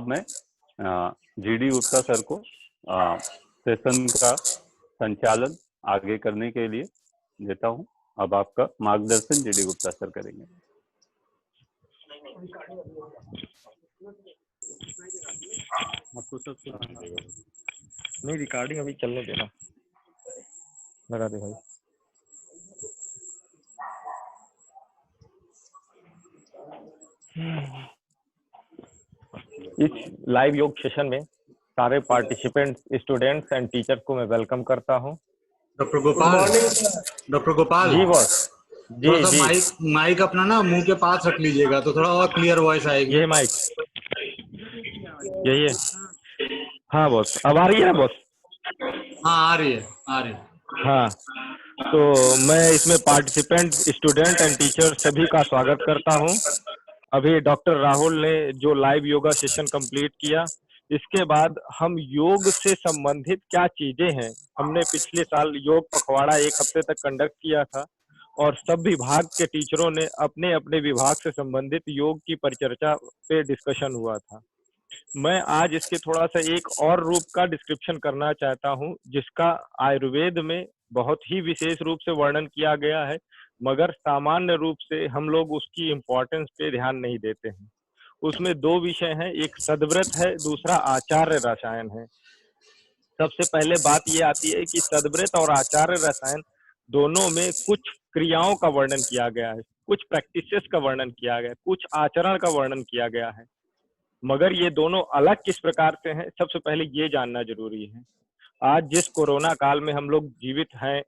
मैं जीडी गुप्ता सर को सेशन का संचालन आगे करने के लिए देता हूं। अब आपका मार्गदर्शन जीडी गुप्ता सर करेंगे। नहीं, रिकॉर्डिंग अभी चलने देना, लगा दे भाई। इस लाइव योग सेशन में सारे पार्टिसिपेंट्स, स्टूडेंट्स एंड टीचर्स को मैं वेलकम करता हूं। Doctor Gopal ji boss. थोड़ा जी सा जी, माइक अपना ना मुंह के पास रख लीजिएगा तो थोड़ा और क्लियर वॉइस आएगी। ये माइक यही है। हाँ बॉस, अब आ रही है ना बॉस? हाँ आ रही है हाँ, तो मैं इसमें पार्टिसिपेंट, स्टूडेंट एंड टीचर सभी का स्वागत करता हूं। अभी डॉक्टर राहुल ने जो लाइव योगा सेशन कंप्लीट किया, इसके बाद हम योग से संबंधित क्या चीजें हैं, हमने पिछले साल योग पखवाड़ा 1 हफ्ते तक कंडक्ट किया था और सब विभाग के टीचरों ने अपने अपने विभाग से संबंधित योग की परिचर्चा पे डिस्कशन हुआ था। मैं आज इसके थोड़ा सा एक और रूप का डिस्क्रिप्शन करना चाहता हूं, जिसका आयुर्वेद में बहुत ही विशेष रूप से वर्णन किया गया है, मगर सामान्य रूप से हम लोग उसकी इम्पोर्टेंस पे ध्यान नहीं देते हैं। उसमें 2 विषय हैं, एक सद्व्रत है, दूसरा आचार्य रसायन है। सबसे पहले बात ये आती है कि सद्व्रत और आचार्य रसायन दोनों में कुछ क्रियाओं का वर्णन किया गया है, कुछ प्रैक्टिसेस का वर्णन किया गया है, कुछ आचरण का वर्णन किया गया है, मगर ये दोनों अलग किस प्रकार से हैं, सबसे पहले ये जानना जरूरी है। आज जिस कोरोना काल में हम लोग जीवित हैं,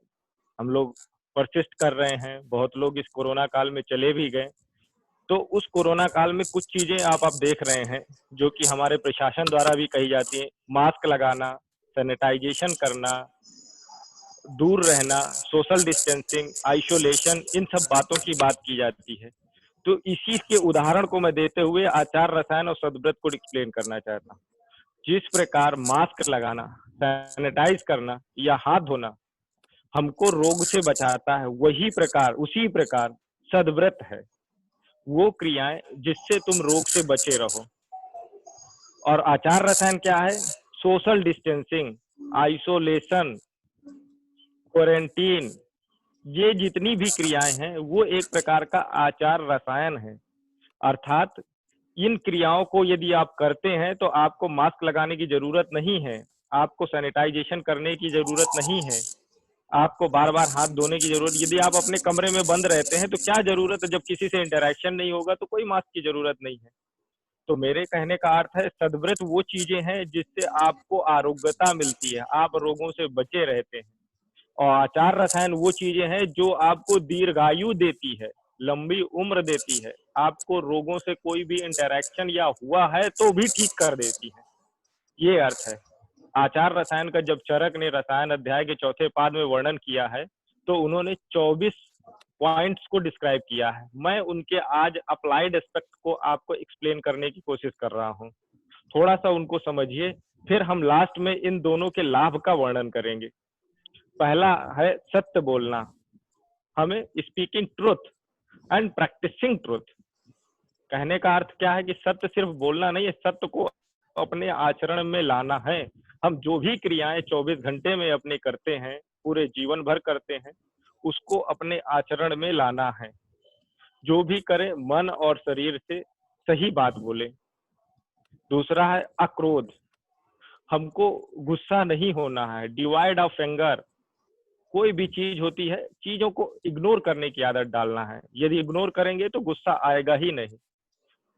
हम लोग परसिस्ट कर रहे हैं, बहुत लोग इस कोरोना काल में चले भी गए, तो उस कोरोना काल में कुछ चीजें आप देख रहे हैं जो कि हमारे प्रशासन द्वारा भी कही जाती है। मास्क लगाना, सैनिटाइजेशन करना, दूर रहना, सोशल डिस्टेंसिंग, आइसोलेशन, इन सब बातों की बात की जाती है। तो इसी के उदाहरण को मैं देते हुए आचार रसायन और सद्व्रत को एक्सप्लेन करना चाहता हूँ। जिस प्रकार मास्क लगाना, सैनिटाइज करना या हाथ धोना हमको रोग से बचाता है, उसी प्रकार सद्व्रत है, वो क्रियाएं जिससे तुम रोग से बचे रहो। और आचार रसायन क्या है? सोशल डिस्टेंसिंग, आइसोलेशन, क्वारंटीन, ये जितनी भी क्रियाएं हैं वो एक प्रकार का आचार रसायन है। अर्थात इन क्रियाओं को यदि आप करते हैं तो आपको मास्क लगाने की जरूरत नहीं है, आपको सैनिटाइजेशन करने की जरूरत नहीं है, आपको बार बार हाथ धोने की जरूरत। यदि आप अपने कमरे में बंद रहते हैं तो क्या जरूरत है, जब किसी से इंटरेक्शन नहीं होगा तो कोई मास्क की जरूरत नहीं है। तो मेरे कहने का अर्थ है सद्व्रत वो चीजें हैं जिससे आपको आरोग्यता मिलती है, आप रोगों से बचे रहते हैं। और आचार रसायन वो चीजें हैं जो आपको दीर्घायु देती है, लंबी उम्र देती है, आपको रोगों से कोई भी इंटरेक्शन या हुआ है तो भी ठीक कर देती है। ये अर्थ है। आचार रसायन का जब चरक ने रसायन अध्याय के 4थे पाद में वर्णन किया है तो उन्होंने 24 पॉइंट्स को डिस्क्राइब किया है। मैं उनके आज अप्लाइड एस्पेक्ट को आपको एक्सप्लेन करने की कोशिश कर रहा हूँ। थोड़ा सा उनको समझिए, फिर हम लास्ट में इन दोनों के लाभ का वर्णन करेंगे। पहला है सत्य बोलना, हमें speaking truth and practicing truth. कहने का अर्थ क्या है कि सत्य सिर्फ बोलना नहीं है, सत्य को अपने आचरण में लाना है। हम जो भी क्रियाएं 24 घंटे में अपने करते हैं, पूरे जीवन भर करते हैं, उसको अपने आचरण में लाना है। जो भी करें मन और शरीर से सही बात बोले। दूसरा है अक्रोध, हमको गुस्सा नहीं होना है, डिवाइड ऑफ एंगर। कोई भी चीज होती है, चीजों को इग्नोर करने की आदत डालना है, यदि इग्नोर करेंगे तो गुस्सा आएगा ही नहीं।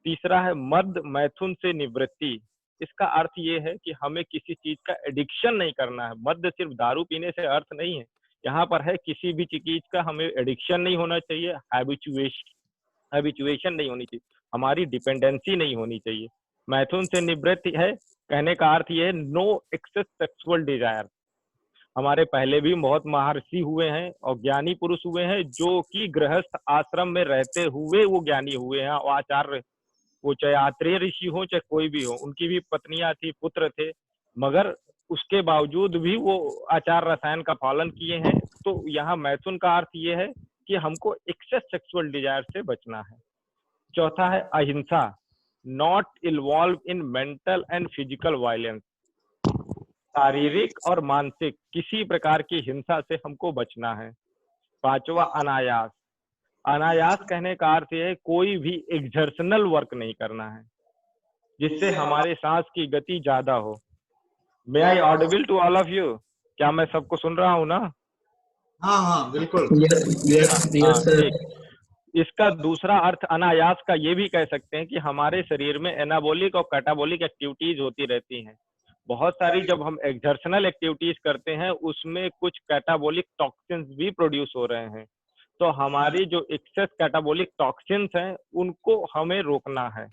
तीसरा है मद मैथुन से निवृत्ति। इसका अर्थ ये है कि हमें किसी चीज का एडिक्शन नहीं करना है। मद सिर्फ दारू पीने से अर्थ नहीं है, यहाँ पर है किसी भी चीज का हमें एडिक्शन नहीं होना चाहिए, हैबिचुएशन नहीं होनी चाहिए, हमारी डिपेंडेंसी नहीं होनी चाहिए। मैथुन से निवृत्ति है, कहने का अर्थ ये है नो एक्सेस सेक्सुअल डिजायर। हमारे पहले भी बहुत महर्षि हुए हैं और ज्ञानी पुरुष हुए हैं जो कि गृहस्थ आश्रम में रहते हुए वो ज्ञानी हुए हैं और आचार्य, वो चाहे आत्रेय ऋषि हो चाहे कोई भी हो, उनकी भी पत्नियां थी, पुत्र थे, मगर उसके बावजूद भी वो आचार रसायन का पालन किए हैं। तो यहाँ मैथुन का अर्थ ये है कि हमको एक्सेस सेक्सुअल डिजायर से बचना है। चौथा है अहिंसा, not involve in mental and physical violence. शारीरिक और मानसिक किसी प्रकार की हिंसा से हमको बचना है। पांचवा अनायास, अनायास कहने का अर्थ है कोई भी एक्सर्शनल वर्क नहीं करना है जिससे हमारे सांस की गति ज्यादा हो। May I audible to all of you? क्या मैं सबको सुन रहा हूँ ना? हाँ हाँ बिल्कुल। Yes sir. ठीक। इसका दूसरा अर्थ अनायास का ये भी कह सकते हैं कि हमारे शरीर में एनाबॉलिक और कैटाबॉलिक एक्टिविटीज होती रहती हैं। बहुत सारी जब हम एक्सर्शनल एक्टिविटीज करते हैं उसमें कुछ कैटाबॉलिक टॉक्सिन्स भी प्रोड्यूस हो रहे हैं। तो हमारी जो एक्सेस कैटाबॉलिक टॉक्सिन्स हैं उनको हमें रोकना है।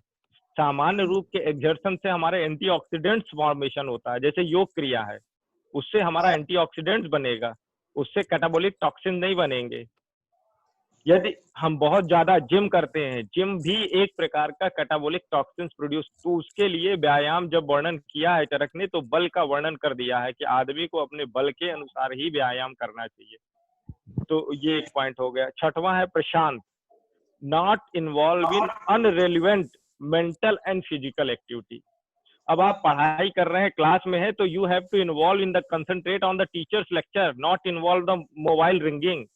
सामान्य रूप के एक्सर्शन से हमारे एंटीऑक्सीडेंट्स फॉर्मेशन होता है, जैसे योग क्रिया है, उससे हमारा एंटीऑक्सीडेंट्स बनेगा, उससे कैटाबॉलिक टॉक्सिन नहीं बनेंगे। यदि हम बहुत ज्यादा जिम करते हैं, जिम भी एक प्रकार का कैटाबॉलिक टॉक्सिन्स प्रोड्यूस, तो उसके लिए व्यायाम जब वर्णन किया है चरक ने तो बल का वर्णन कर दिया है कि आदमी को अपने बल के अनुसार ही व्यायाम करना चाहिए। तो ये एक पॉइंट हो गया। छठवां है Prashant, not involve in unrelevant mental and physical activity. अब आप पढ़ाई कर रहे हैं, क्लास में है, तो you have to involve in the concentrate on the teacher's lecture, not involve the mobile ringing.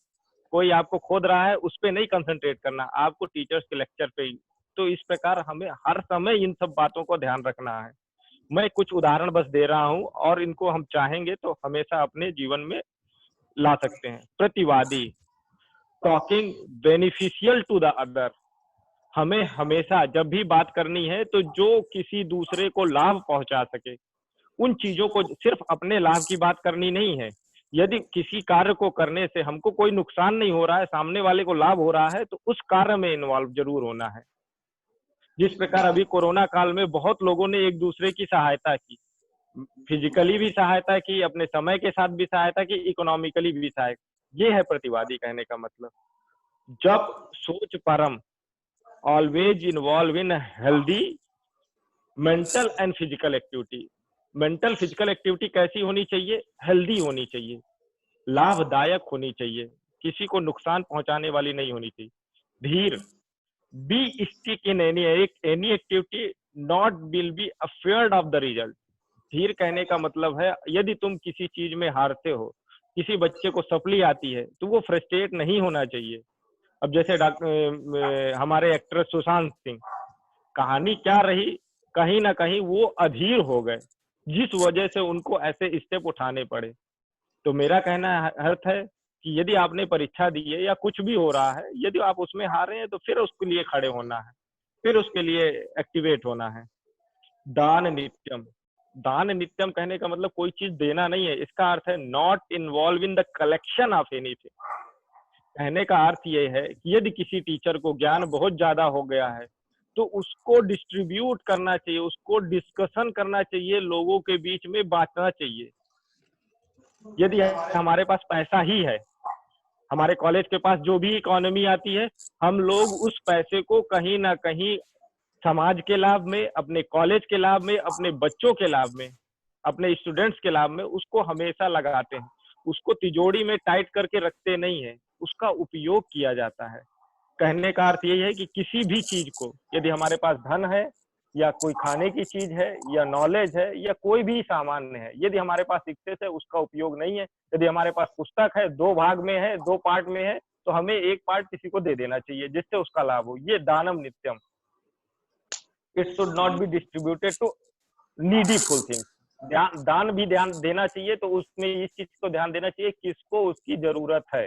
कोई आपको खोद रहा है उस पर नहीं कंसंट्रेट करना, आपको टीचर्स के लेक्चर पे ही। तो इस प्रकार हमें हर समय इन सब बातों को ध्यान रखना है। मैं कुछ उदाहरण बस दे रहा हूं और इनको हम चाहेंगे तो हमेशा अपने जीवन में ला सकते हैं। प्रतिवादी, talking beneficial to the other. हमें हमेशा जब भी बात करनी है तो जो किसी दूसरे को लाभ पहुंचा सके, उन चीजों को, सिर्फ अपने लाभ की बात करनी नहीं है। यदि किसी कार्य को करने से हमको कोई नुकसान नहीं हो रहा है, सामने वाले को लाभ हो रहा है, तो उस कार्य में इन्वॉल्व जरूर होना है। जिस प्रकार अभी कोरोना काल में बहुत लोगों ने एक दूसरे की सहायता की, फिजिकली भी सहायता की, अपने समय के साथ भी सहायता की, इकोनॉमिकली भी सहायता। ये है प्रतिवादी कहने का मतलब। जब सोच परम, always involve in healthy mental and physical activity. Mental physical activity कैसी होनी चाहिए? हेल्दी होनी चाहिए, लाभदायक होनी चाहिए, किसी को नुकसान पहुंचाने वाली नहीं होनी चाहिए। धीर, be stick in any activity not will be afraid of the result. धीर कहने का मतलब है यदि तुम किसी चीज में हारते हो, किसी बच्चे को सप्ली आती है तो वो फ्रस्ट्रेट नहीं होना चाहिए। अब जैसे हमारे एक्टर सुशांत सिंह, कहानी क्या रही, कहीं ना कहीं वो अधीर हो गए, जिस वजह से उनको ऐसे स्टेप उठाने पड़े। तो मेरा कहना अर्थ है कि यदि आपने परीक्षा दी है या कुछ भी हो रहा है, यदि आप उसमें हारे हैं तो फिर उसके लिए खड़े होना है, फिर उसके लिए एक्टिवेट होना है। दान नित्यम, दान नित्यम कहने का मतलब कोई चीज देना नहीं है, इसका अर्थ है not involve in the collection of anything. कहने का अर्थ ये है कि यदि किसी टीचर को ज्ञान बहुत ज्यादा हो गया है तो उसको डिस्ट्रीब्यूट करना चाहिए, उसको डिस्कशन करना चाहिए, लोगों के बीच में बांटना चाहिए। यदि हमारे पास पैसा ही है, हमारे कॉलेज के पास जो भी इकोनॉमी आती है, हम लोग उस पैसे को कहीं ना कहीं समाज के लाभ में, अपने कॉलेज के लाभ में, अपने बच्चों के लाभ में, अपने स्टूडेंट्स के लाभ में उसको हमेशा लगाते हैं। उसको तिजोरी में टाइट करके रखते नहीं है, उसका उपयोग किया जाता है। कहने का अर्थ यही है कि किसी भी चीज को, यदि हमारे पास धन है या कोई खाने की चीज है या नॉलेज है या कोई भी सामान है, यदि हमारे पास एक्सेस है उसका उपयोग नहीं है। यदि हमारे पास पुस्तक है, 2 भाग में है, 2 पार्ट में है, तो हमें 1 पार्ट किसी को दे देना चाहिए जिससे उसका लाभ हो। ये दानम नित्यम। It should not be distributed to needful things. दान भी ध्यान देना चाहिए, तो उसमें इस चीज को ध्यान देना चाहिए किसको उसकी जरूरत है,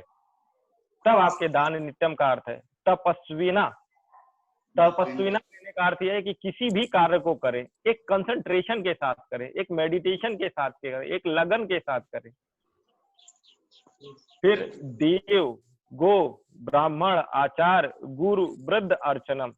तब आपके दान नित्यम का अर्थ है। तपस्विना, तपस्विना कहने का अर्थ यह है कि किसी भी कार्य को करें एक कंसंट्रेशन के साथ करें, एक मेडिटेशन के साथ करें, एक लगन के साथ करें। फिर देव, गो, ब्राह्मण, आचार्य, गुरु, वृद्ध, अर्चनम।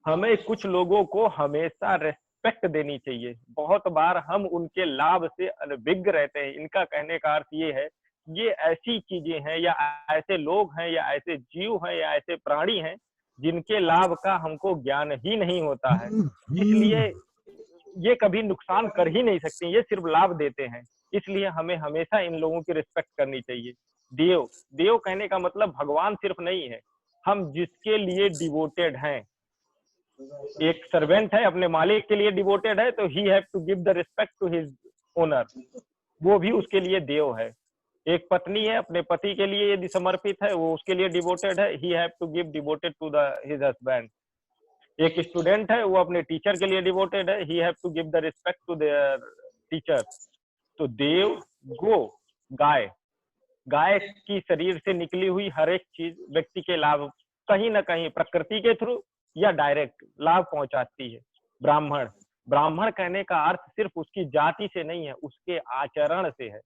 हमें कुछ लोगों को हमेशा रेस्पेक्ट देनी चाहिए। बहुत बार हम उनके लाभ से अनभिज्ञ रहते हैं। इनका कहने का अर्थ ये है, ये ऐसी चीजें हैं या ऐसे लोग हैं या ऐसे जीव हैं या ऐसे प्राणी हैं जिनके लाभ का हमको ज्ञान ही नहीं होता है, इसलिए ये कभी नुकसान कर ही नहीं सकते, ये सिर्फ लाभ देते हैं, इसलिए हमें हमेशा इन लोगों की रिस्पेक्ट करनी चाहिए। देव, देव कहने का मतलब भगवान सिर्फ नहीं है, हम जिसके लिए डिवोटेड हैं। एक सर्वेंट है, अपने मालिक के लिए डिवोटेड है, तो he have to give the respect to his honour, वो भी उसके लिए देव है। एक पत्नी है, अपने पति के लिए यदि समर्पित है, वो उसके लिए डिवोटेड है, he have to give devoted to the his husband. एक स्टूडेंट है, वो अपने टीचर के लिए डिवोटेड है, he have to give the respect to their teacher. तो देव, गो, गाय, गाय की शरीर से निकली हुई हर एक चीज व्यक्ति के लाभ कहीं ना कहीं प्रकृति के थ्रू या डायरेक्ट लाभ पहुंचाती है। ब्राह्मण, ब्राह्मण कहने का अर्थ सिर्फ उसकी जाति से नहीं है, उसके आचरण से है।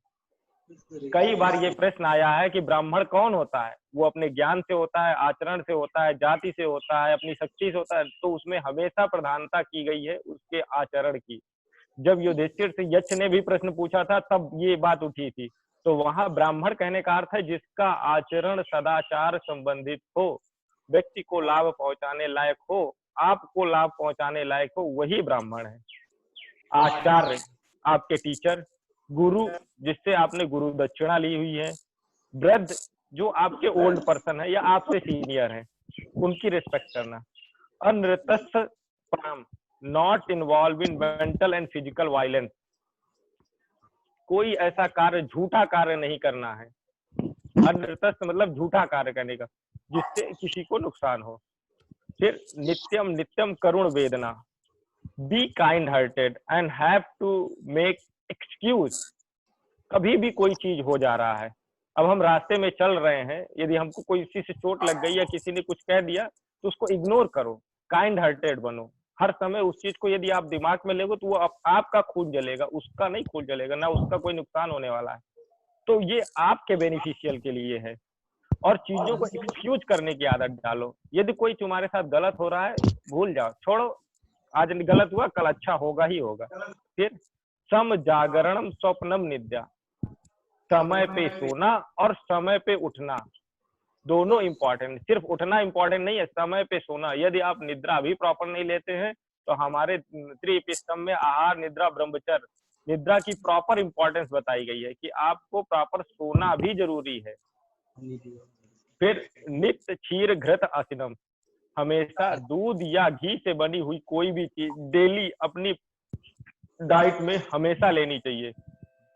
कई बार ये प्रश्न आया है कि ब्राह्मण कौन होता है, वो अपने ज्ञान से होता है, आचरण से होता है, जाति से होता है, अपनी शक्ति से होता है, तो उसमें हमेशा प्रधानता की गई है उसके आचरण की। जब युधिष्ठिर से यक्ष ने भी प्रश्न पूछा था तब ये बात उठी थी, तो वहां ब्राह्मण कहने का अर्थ है जिसका आचरण सदाचार संबंधित हो, व्यक्ति को लाभ पहुंचाने लायक हो, आपको लाभ पहुंचाने लायक हो, वही ब्राह्मण है। आचार्य, आपके टीचर। गुरु, जिससे आपने गुरु दक्षिणा ली हुई है। वृद्ध, जो आपके ओल्ड पर्सन है या आपसे सीनियर है, उनकी रिस्पेक्ट करना। अनृतस्थ परम, not involve in mental and physical violence, कोई ऐसा कार्य, झूठा कार्य नहीं करना है। अनृतस्थ मतलब झूठा कार्य करने का जिससे किसी को नुकसान हो। फिर नित्यम, नित्यम करुण वेदना, be kind hearted and have to make excuse. कभी भी कोई चीज हो जा रहा है, अब हम रास्ते में चल रहे हैं, यदि हमको कोई किसी से चोट लग गई या किसी ने कुछ कह दिया तो उसको इग्नोर करो, काइंड हार्टेड बनो। हर समय उस चीज को यदि आप दिमाग में लेगो तो वो आपका खून जलेगा, उसका नहीं खून जलेगा, ना उसका कोई नुकसान होने वाला है। तो ये आपके बेनिफिशियल के लिए है। और चीजों को एक्सक्यूज करने की आदत डालो। यदि कोई तुम्हारे साथ गलत हो रहा है, भूल जाओ, छोड़ो, आज गलत हुआ, कल अच्छा होगा ही होगा। फिर सम जागरणम स्वप्नम निद्रा, समय पे सोना और समय पे उठना। दोनों इंपॉर्टेंट, सिर्फ उठना इंपॉर्टेंट नहीं है, समय पे सोना। यदि आप निद्रा भी प्रॉपर नहीं लेते हैं तो हमारे त्रिपिटकम में आहार निद्रा ब्रह्मचर्य, निद्रा की प्रॉपर इंपॉर्टेंस बताई गई है कि आपको प्रॉपर सोना भी जरूरी है। फिर नित्य क्षीर घृत असिनम, हमेशा दूध या घी से बनी हुई कोई भी चीज डेली अपनी डाइट में हमेशा लेनी चाहिए।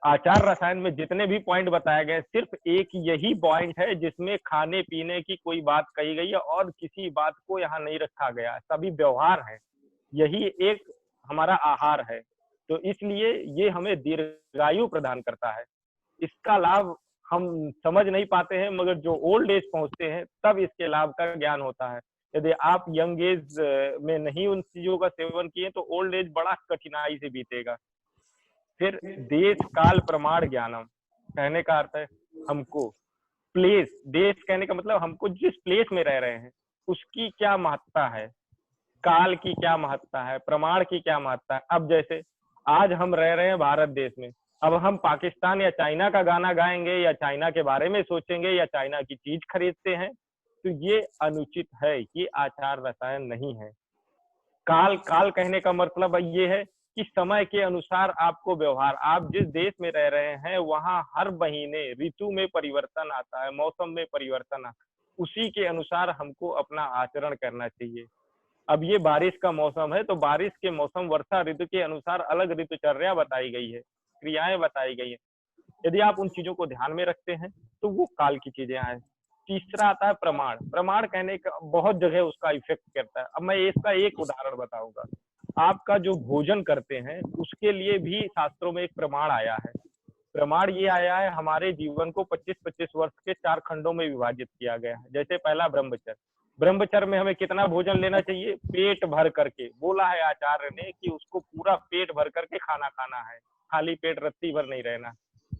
आचार रसायन में जितने भी पॉइंट बताए गए सिर्फ एक यही पॉइंट है जिसमें खाने पीने की कोई बात कही गई है और किसी बात को यहाँ नहीं रखा गया, सभी व्यवहार है, यही एक हमारा आहार है। तो इसलिए ये हमें दीर्घायु प्रदान करता है। इसका लाभ हम समझ नहीं पाते हैं, मगर जो ओल्ड एज पहुंचते हैं तब इसके लाभ का ज्ञान होता है। यदि आप यंग एज में नहीं उन चीजों का सेवन किए तो ओल्ड एज बड़ा कठिनाई से बीतेगा। फिर देश काल प्रमाण ज्ञानम, कहने का अर्थ है हमको प्लेस, देश कहने का मतलब हमको जिस प्लेस में रह रहे हैं उसकी क्या महत्ता है, काल की क्या महत्ता है, प्रमाण की क्या महत्ता है। अब जैसे आज हम रह रहे हैं भारत देश में, अब हम पाकिस्तान या चाइना का गाना गाएंगे या चाइना के बारे में सोचेंगे या चाइना की चीज खरीदते हैं तो ये अनुचित है, ये आचार रसायन नहीं है। काल, काल कहने का मतलब ये है कि समय के अनुसार आपको व्यवहार, आप जिस देश में रह रहे हैं वहां हर महीने ऋतु में परिवर्तन आता है, मौसम में परिवर्तन आता है, उसी के अनुसार हमको अपना आचरण करना चाहिए। अब ये बारिश का मौसम है तो बारिश के मौसम वर्षा ऋतु के अनुसार अलग ऋतुचर्या बताई गई है, क्रियाएं बताई गई है। यदि आप उन चीजों को ध्यान में रखते हैं तो वो काल की चीजें आए। तीसरा आता है प्रमाण। प्रमाण कहने का बहुत जगह उसका इफेक्ट करता है। अब मैं इसका एक उदाहरण बताऊंगा। आपका जो भोजन करते हैं उसके लिए भी शास्त्रों में एक प्रमाण आया है। प्रमाण ये आया है, हमारे जीवन को 25-25 वर्ष के 4 खंडों में विभाजित किया गया है। जैसे पहला ब्रह्मचर्य, ब्रह्मचर्य में हमें कितना भोजन लेना चाहिए, पेट भर करके। बोला है आचार्य ने कि उसको पूरा पेट भर करके खाना खाना है, खाली पेट रत्ती भर नहीं रहना।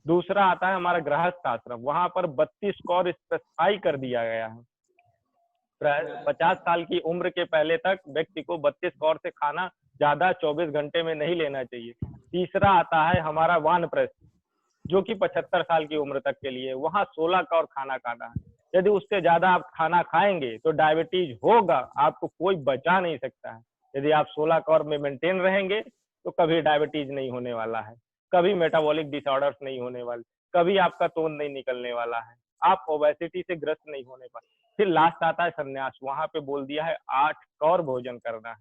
दूसरा आता है हमारा गृहस्थ आश्रम, वहां पर 32 कौर स्पेसिफाई कर दिया गया है। 50 साल की उम्र के पहले तक व्यक्ति को 32 कौर से खाना ज्यादा 24 घंटे में नहीं लेना चाहिए। तीसरा आता है हमारा वानप्रस्थ, जो कि 75 साल की उम्र तक के लिए, वहां 16 कौर खाना खाना है। यदि उससे ज्यादा आप खाना खाएंगे तो डायबिटीज होगा, आपको कोई बचा नहीं सकता है। यदि आप 16 कौर में मेंटेन रहेंगे तो कभी डायबिटीज नहीं होने वाला है, कभी मेटाबॉलिक डिसऑर्डर्स नहीं होने वाले, कभी आपका तोंद नहीं निकलने वाला है, आप ओबेसिटी से ग्रस्त नहीं होने वाले। फिर लास्ट आता है संन्यास, वहां पे बोल दिया है 8 कौर भोजन करना है।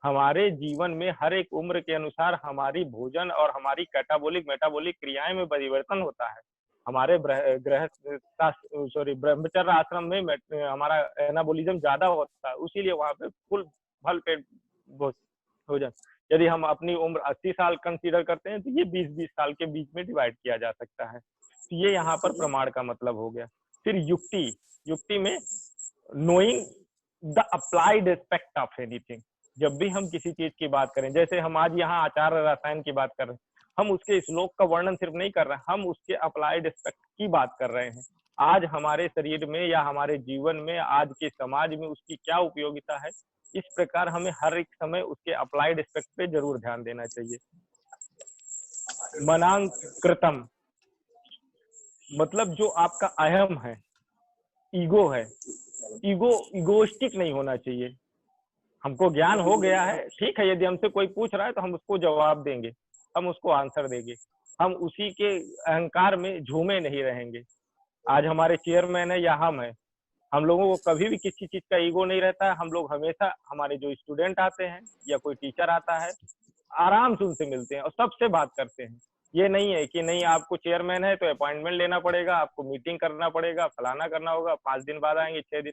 हमारे जीवन में हर एक उम्र के अनुसार हमारी भोजन और हमारी कैटाबोलिक मेटाबॉलिक क्रियाएं में परिवर्तन होता है। हमारे ब्रह्मचर्य आश्रम में हमारा एनाबोलिज्म ज्यादा होता है, इसीलिए वहां पे फुल भल पेट भोजन। यदि हम अपनी उम्र 80 साल कंसीडर करते हैं तो ये 20-20 साल के बीच में डिवाइड किया जा सकता है। तो ये यहाँ पर प्रमाण का मतलब हो गया। फिर युक्ति, युक्ति में knowing the applied aspect of anything. जब भी हम किसी चीज की बात करें, जैसे हम आज यहाँ आचार रसायन की बात कर रहे हैं, हम उसके श्लोक का वर्णन सिर्फ नहीं कर रहे हैं, हम उसके अप्लाइड एस्पेक्ट की बात कर रहे हैं। आज हमारे शरीर में या हमारे जीवन में, आज के समाज में उसकी क्या उपयोगिता है, इस प्रकार हमें हर एक समय उसके अप्लाइड एस्पेक्ट पे जरूर ध्यान देना चाहिए। मनांकृतम मतलब जो आपका अहम है, ईगो है, ईगोइस्टिक नहीं होना चाहिए। हमको ज्ञान हो गया है, ठीक है, यदि हमसे कोई पूछ रहा है तो हम उसको जवाब देंगे, हम उसको आंसर देंगे, हम उसी के अहंकार में झूमे नहीं रहेंगे। आज हमारे चेयरमैन है या हम है, हम लोगों को कभी भी किसी चीज का ईगो नहीं रहता है। हम लोग हमेशा, हमारे जो स्टूडेंट आते हैं या कोई टीचर आता है, आराम से उनसे मिलते हैं और सबसे बात करते हैं। ये नहीं है कि नहीं आपको चेयरमैन है तो अपॉइंटमेंट लेना पड़ेगा, आपको मीटिंग करना पड़ेगा, फलाना करना होगा, 5 दिन बाद आएंगे, 6 दिन।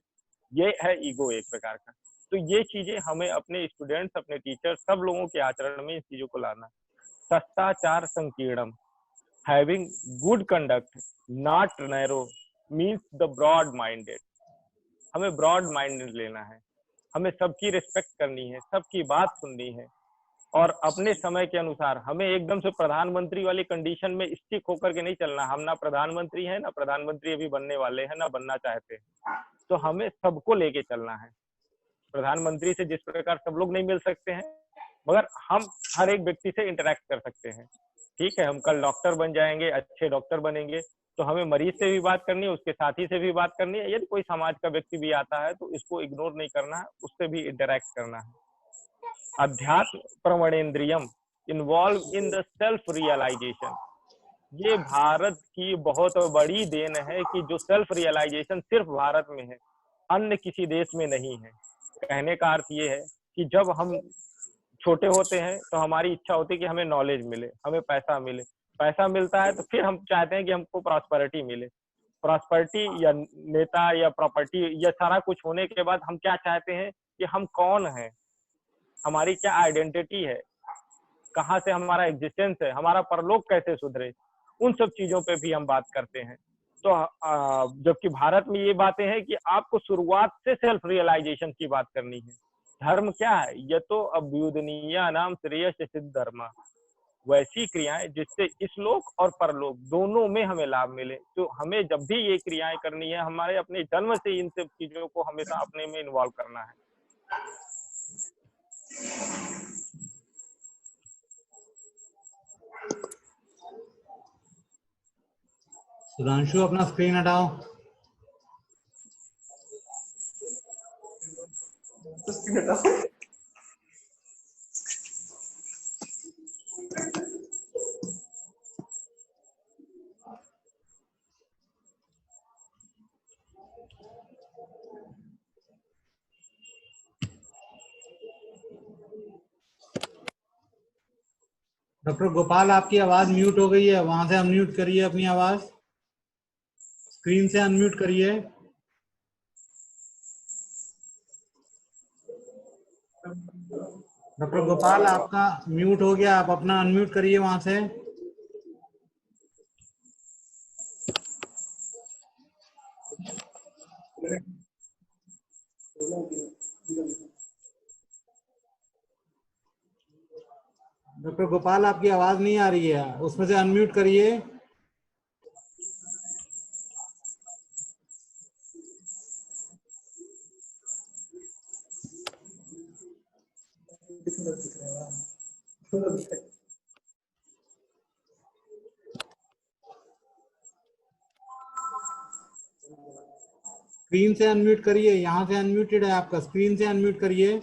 ये है ईगो एक प्रकार का। तो ये चीजें हमें अपने स्टूडेंट्स, अपने टीचर, सब लोगों के आचरण में इस चीजों को लाना। सस्ताचार संकीर्णम, having good conduct not narrow means the broad minded. हमें ब्रॉड माइंडेड लेना है, हमें सबकी रिस्पेक्ट करनी है, सबकी बात सुननी है और अपने समय के अनुसार हमें एकदम से प्रधानमंत्री वाली कंडीशन में स्टिक होकर के नहीं चलना। हम ना प्रधानमंत्री हैं, ना प्रधानमंत्री अभी बनने वाले हैं, ना बनना चाहते हैं। तो हमें सबको लेके चलना है। प्रधानमंत्री से जिस प्रकार सब लोग नहीं मिल सकते हैं, मगर हम हर एक व्यक्ति से इंटरेक्ट कर सकते हैं। ठीक है, हम कल डॉक्टर बन जाएंगे, अच्छे डॉक्टर बनेंगे, तो हमें मरीज से भी बात करनी है, उसके साथी से भी बात करनी है। यदि कोई समाज का व्यक्ति भी आता है तो इसको इग्नोर नहीं करना है, उससे भी इंटरेक्ट करना है। अध्यात्म प्रवणेन्द्रियम involve in the self realization. ये भारत की बहुत बड़ी देन है कि जो सेल्फ रियलाइजेशन सिर्फ भारत में है, अन्य किसी देश में नहीं है। कहने का अर्थ ये है कि जब हम छोटे होते हैं तो हमारी इच्छा होती है कि हमें नॉलेज मिले, हमें पैसा मिले। पैसा मिलता है तो फिर हम चाहते हैं कि हमको प्रॉस्पेरिटी मिले। प्रॉस्पेरिटी या नेता या प्रॉपर्टी या सारा कुछ होने के बाद हम क्या चाहते हैं कि हम कौन हैं, हमारी क्या आइडेंटिटी है, कहाँ से हमारा एग्जिस्टेंस है, हमारा परलोक कैसे सुधरे, उन सब चीजों पे भी हम बात करते हैं। तो जबकि भारत में ये बातें हैं कि आपको शुरुआत से सेल्फ रियलाइजेशन की बात करनी है। धर्म क्या है? ये तो अभ्युदनीय नाम श्रेयस सिद्ध धर्म, वैसी क्रियाएं जिससे इस लोक और परलोक दोनों में हमें लाभ मिले। तो हमें जब भी ये क्रियाएं करनी है, हमारे अपने जन्म से इन सब चीजों को हमेशा अपने में इन्वॉल्व करना है। सुधांशु अपना स्क्रीन हटाओ। डॉक्टर गोपाल, आपकी आवाज म्यूट हो गई है, वहां से अनम्यूट करिए अपनी आवाज, स्क्रीन से अनम्यूट करिए। डॉक्टर गोपाल, आपका म्यूट हो गया, आप अपना अनम्यूट करिए वहां से। डॉक्टर गोपाल, आपकी आवाज नहीं आ रही है, उसमें से अनम्यूट करिए। स्क्रीन से अनम्यूट करिए, यहाँ से अनम्यूटेड है आपका, स्क्रीन से अनम्यूट करिए।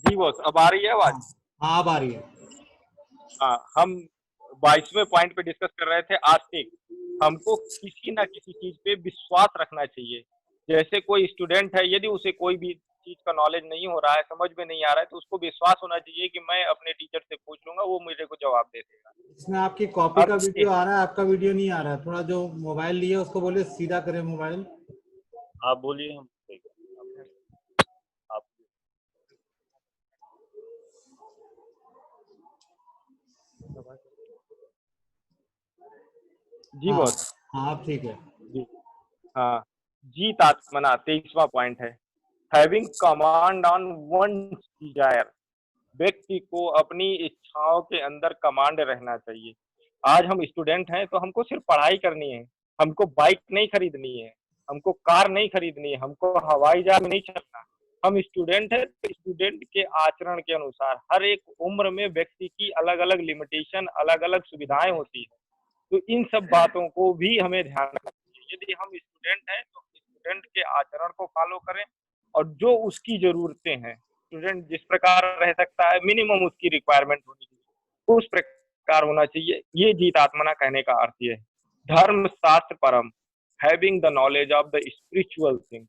जी बॉस, अब आ रही है आवाज? हाँ, अब आ रही है। हाँ, हम 22वें पॉइंट पे डिस्कस कर रहे थे आस्तिक। हमको किसी ना किसी चीज पे विश्वास रखना चाहिए। जैसे कोई स्टूडेंट है, यदि उसे कोई भी चीज का नॉलेज नहीं हो रहा है, समझ में नहीं आ रहा है, तो उसको विश्वास होना चाहिए कि मैं अपने टीचर से पूछ लूंगा, वो मेरे को जवाब दे देगा। इसमें आपकी कॉपी का अर्थ ये वीडियो आ रहा है, आपका वीडियो नहीं आ रहा है। थोड़ा जो मोबाइल लिए उसको बोले सीधा करे मोबाइल। आप बोलिए, हम आप जी बॉस। हाँ, अब ठीक है। जी हाँ, जीत आत्मना 23वां पॉइंट है। Having command on one Dzire. व्यक्ति को अपनी इच्छाओं के अंदर कमांड रहना चाहिए। आज हम स्टूडेंट हैं तो हमको सिर्फ पढ़ाई करनी है, हमको बाइक नहीं खरीदनी है, हमको कार नहीं खरीदनी है, हमको हवाई जहाज में नहीं चलना। हम स्टूडेंट हैं तो स्टूडेंट के आचरण के अनुसार हर एक उम्र में व्यक्ति की अलग अलग लिमिटेशन, अलग अलग सुविधाएं होती है। तो इन सब बातों को भी हमें ध्यान रखना चाहिए। यदि हम स्टूडेंट हैं तो स्टूडेंट के आचरण को फॉलो करें, और जो उसकी जरूरतें हैं, स्टूडेंट जिस प्रकार रह सकता है, मिनिमम उसकी रिक्वायरमेंट होनी चाहिए, उस प्रकार होना चाहिए। ये जीत आत्मना कहने का अर्थ ये है। धर्म शास्त्र परम, having the knowledge of the spiritual thing.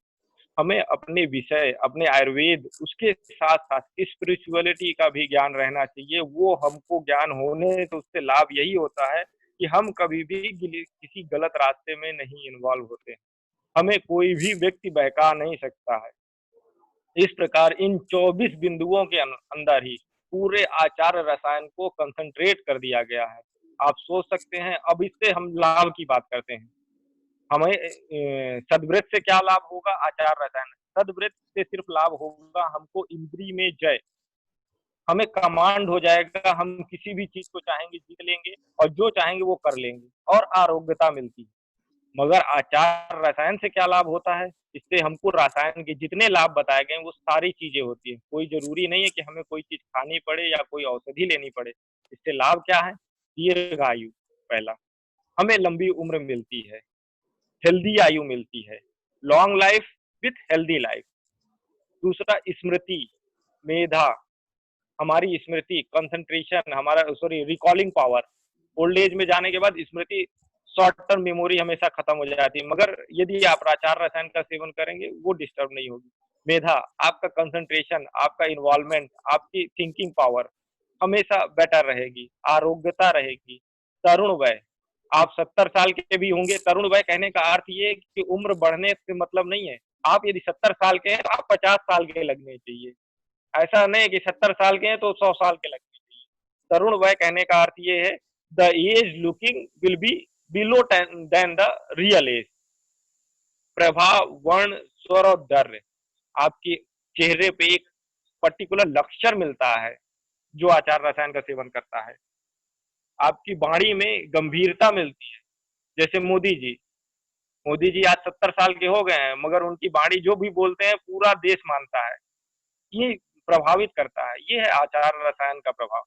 हमें अपने विषय, अपने आयुर्वेद, उसके साथ साथ स्पिरिचुअलिटी का भी ज्ञान रहना चाहिए। वो हमको ज्ञान होने तो उससे लाभ यही होता है कि हम कभी भी किसी गलत रास्ते में नहीं इन्वॉल्व होते। हमें कोई भी व्यक्ति बहका नहीं सकता है। इस प्रकार इन 24 बिंदुओं के अंदर ही पूरे आचार रसायन को कंसंट्रेट कर दिया गया है। आप सोच सकते हैं। अब इससे हम लाभ की बात करते हैं। हमें सद्व्रत से क्या लाभ होगा? आचार रसायन। सद्व्रत से सिर्फ लाभ होगा हमको इंद्रिय में जय। हमें कमांड हो जाएगा, हम किसी भी चीज को चाहेंगे जीत लेंगे और जो चाहेंगे वो कर लेंगे और आरोग्यता मिलती है। मगर आचार रसायन से क्या लाभ होता है? इससे हमको रसायन के जितने लाभ बताए गए हैं वो सारी चीजें होती हैं। कोई जरूरी नहीं है कि हमें कोई चीज खानी पड़े या कोई औषधि लेनी पड़े। इससे लाभ क्या है? दीर्घायु पहला, हमें लंबी उम्र मिलती है, हेल्दी आयु मिलती है, long life with healthy life. दूसरा स्मृति, मेधा, हमारी स्मृति, कंसंट्रेशन, हमारा sorry recalling power. Old age में जाने के बाद स्मृति, शॉर्ट टर्म मेमोरी हमेशा खत्म हो जाती है, मगर यदि आप आचार रसायन का सेवन करेंगे वो डिस्टर्ब नहीं होगी। मेधा, आपका कंसंट्रेशन, आपका इन्वॉल्वमेंट, आपकी थिंकिंग पावर हमेशा बेटर रहेगी, आरोग्यता रहेगी। तरुण वय, आप 70 साल के भी होंगे। तरुण वय कहने का अर्थ ये है कि उम्र बढ़ने से मतलब नहीं है। आप यदि 70 साल के हैं तो आप 50 साल के लगने चाहिए। ऐसा नहीं है कि 70 साल के हैं तो 100 साल के लगने चाहिए। तरुण वय कहने का अर्थ ये है, the age looking will be below then the real age. प्रभाव, वर्ण, स्वर और दर्य, आपके चेहरे पे एक पर्टिकुलर लक्षण मिलता है जो आचार रसायन का सेवन करता है। आपकी वाणी में गंभीरता मिलती है। जैसे मोदी जी आज 70 साल के हो गए हैं, मगर उनकी वाणी जो भी बोलते हैं पूरा देश मानता है। ये प्रभावित करता है, ये है आचार रसायन का प्रभाव।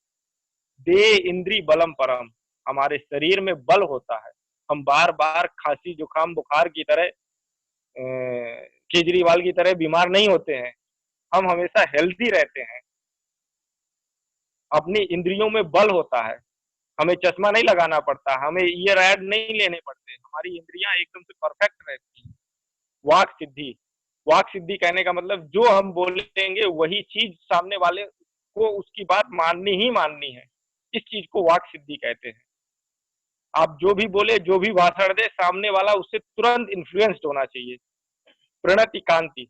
देह इंद्री बलम परम, हमारे शरीर में बल होता है। हम बार बार खांसी जुकाम बुखार की तरह केजरीवाल की तरह बीमार नहीं होते हैं। हम हमेशा हेल्दी रहते हैं। अपनी इंद्रियों में बल होता है, हमें चश्मा नहीं लगाना पड़ता, हमें ईयर ऐड नहीं लेने पड़ते, हमारी इंद्रियां एकदम से परफेक्ट रहती हैं। वाक सिद्धि, वाक सिद्धि कहने का मतलब जो हम बोलेंगे वही चीज सामने वाले को उसकी बात माननी ही माननी है। इस चीज को वाक सिद्धि कहते हैं। आप जो भी बोले, जो भी भाषण दे, सामने वाला उससे तुरंत इन्फ्लुएंस्ड होना चाहिए। प्रणति कांति,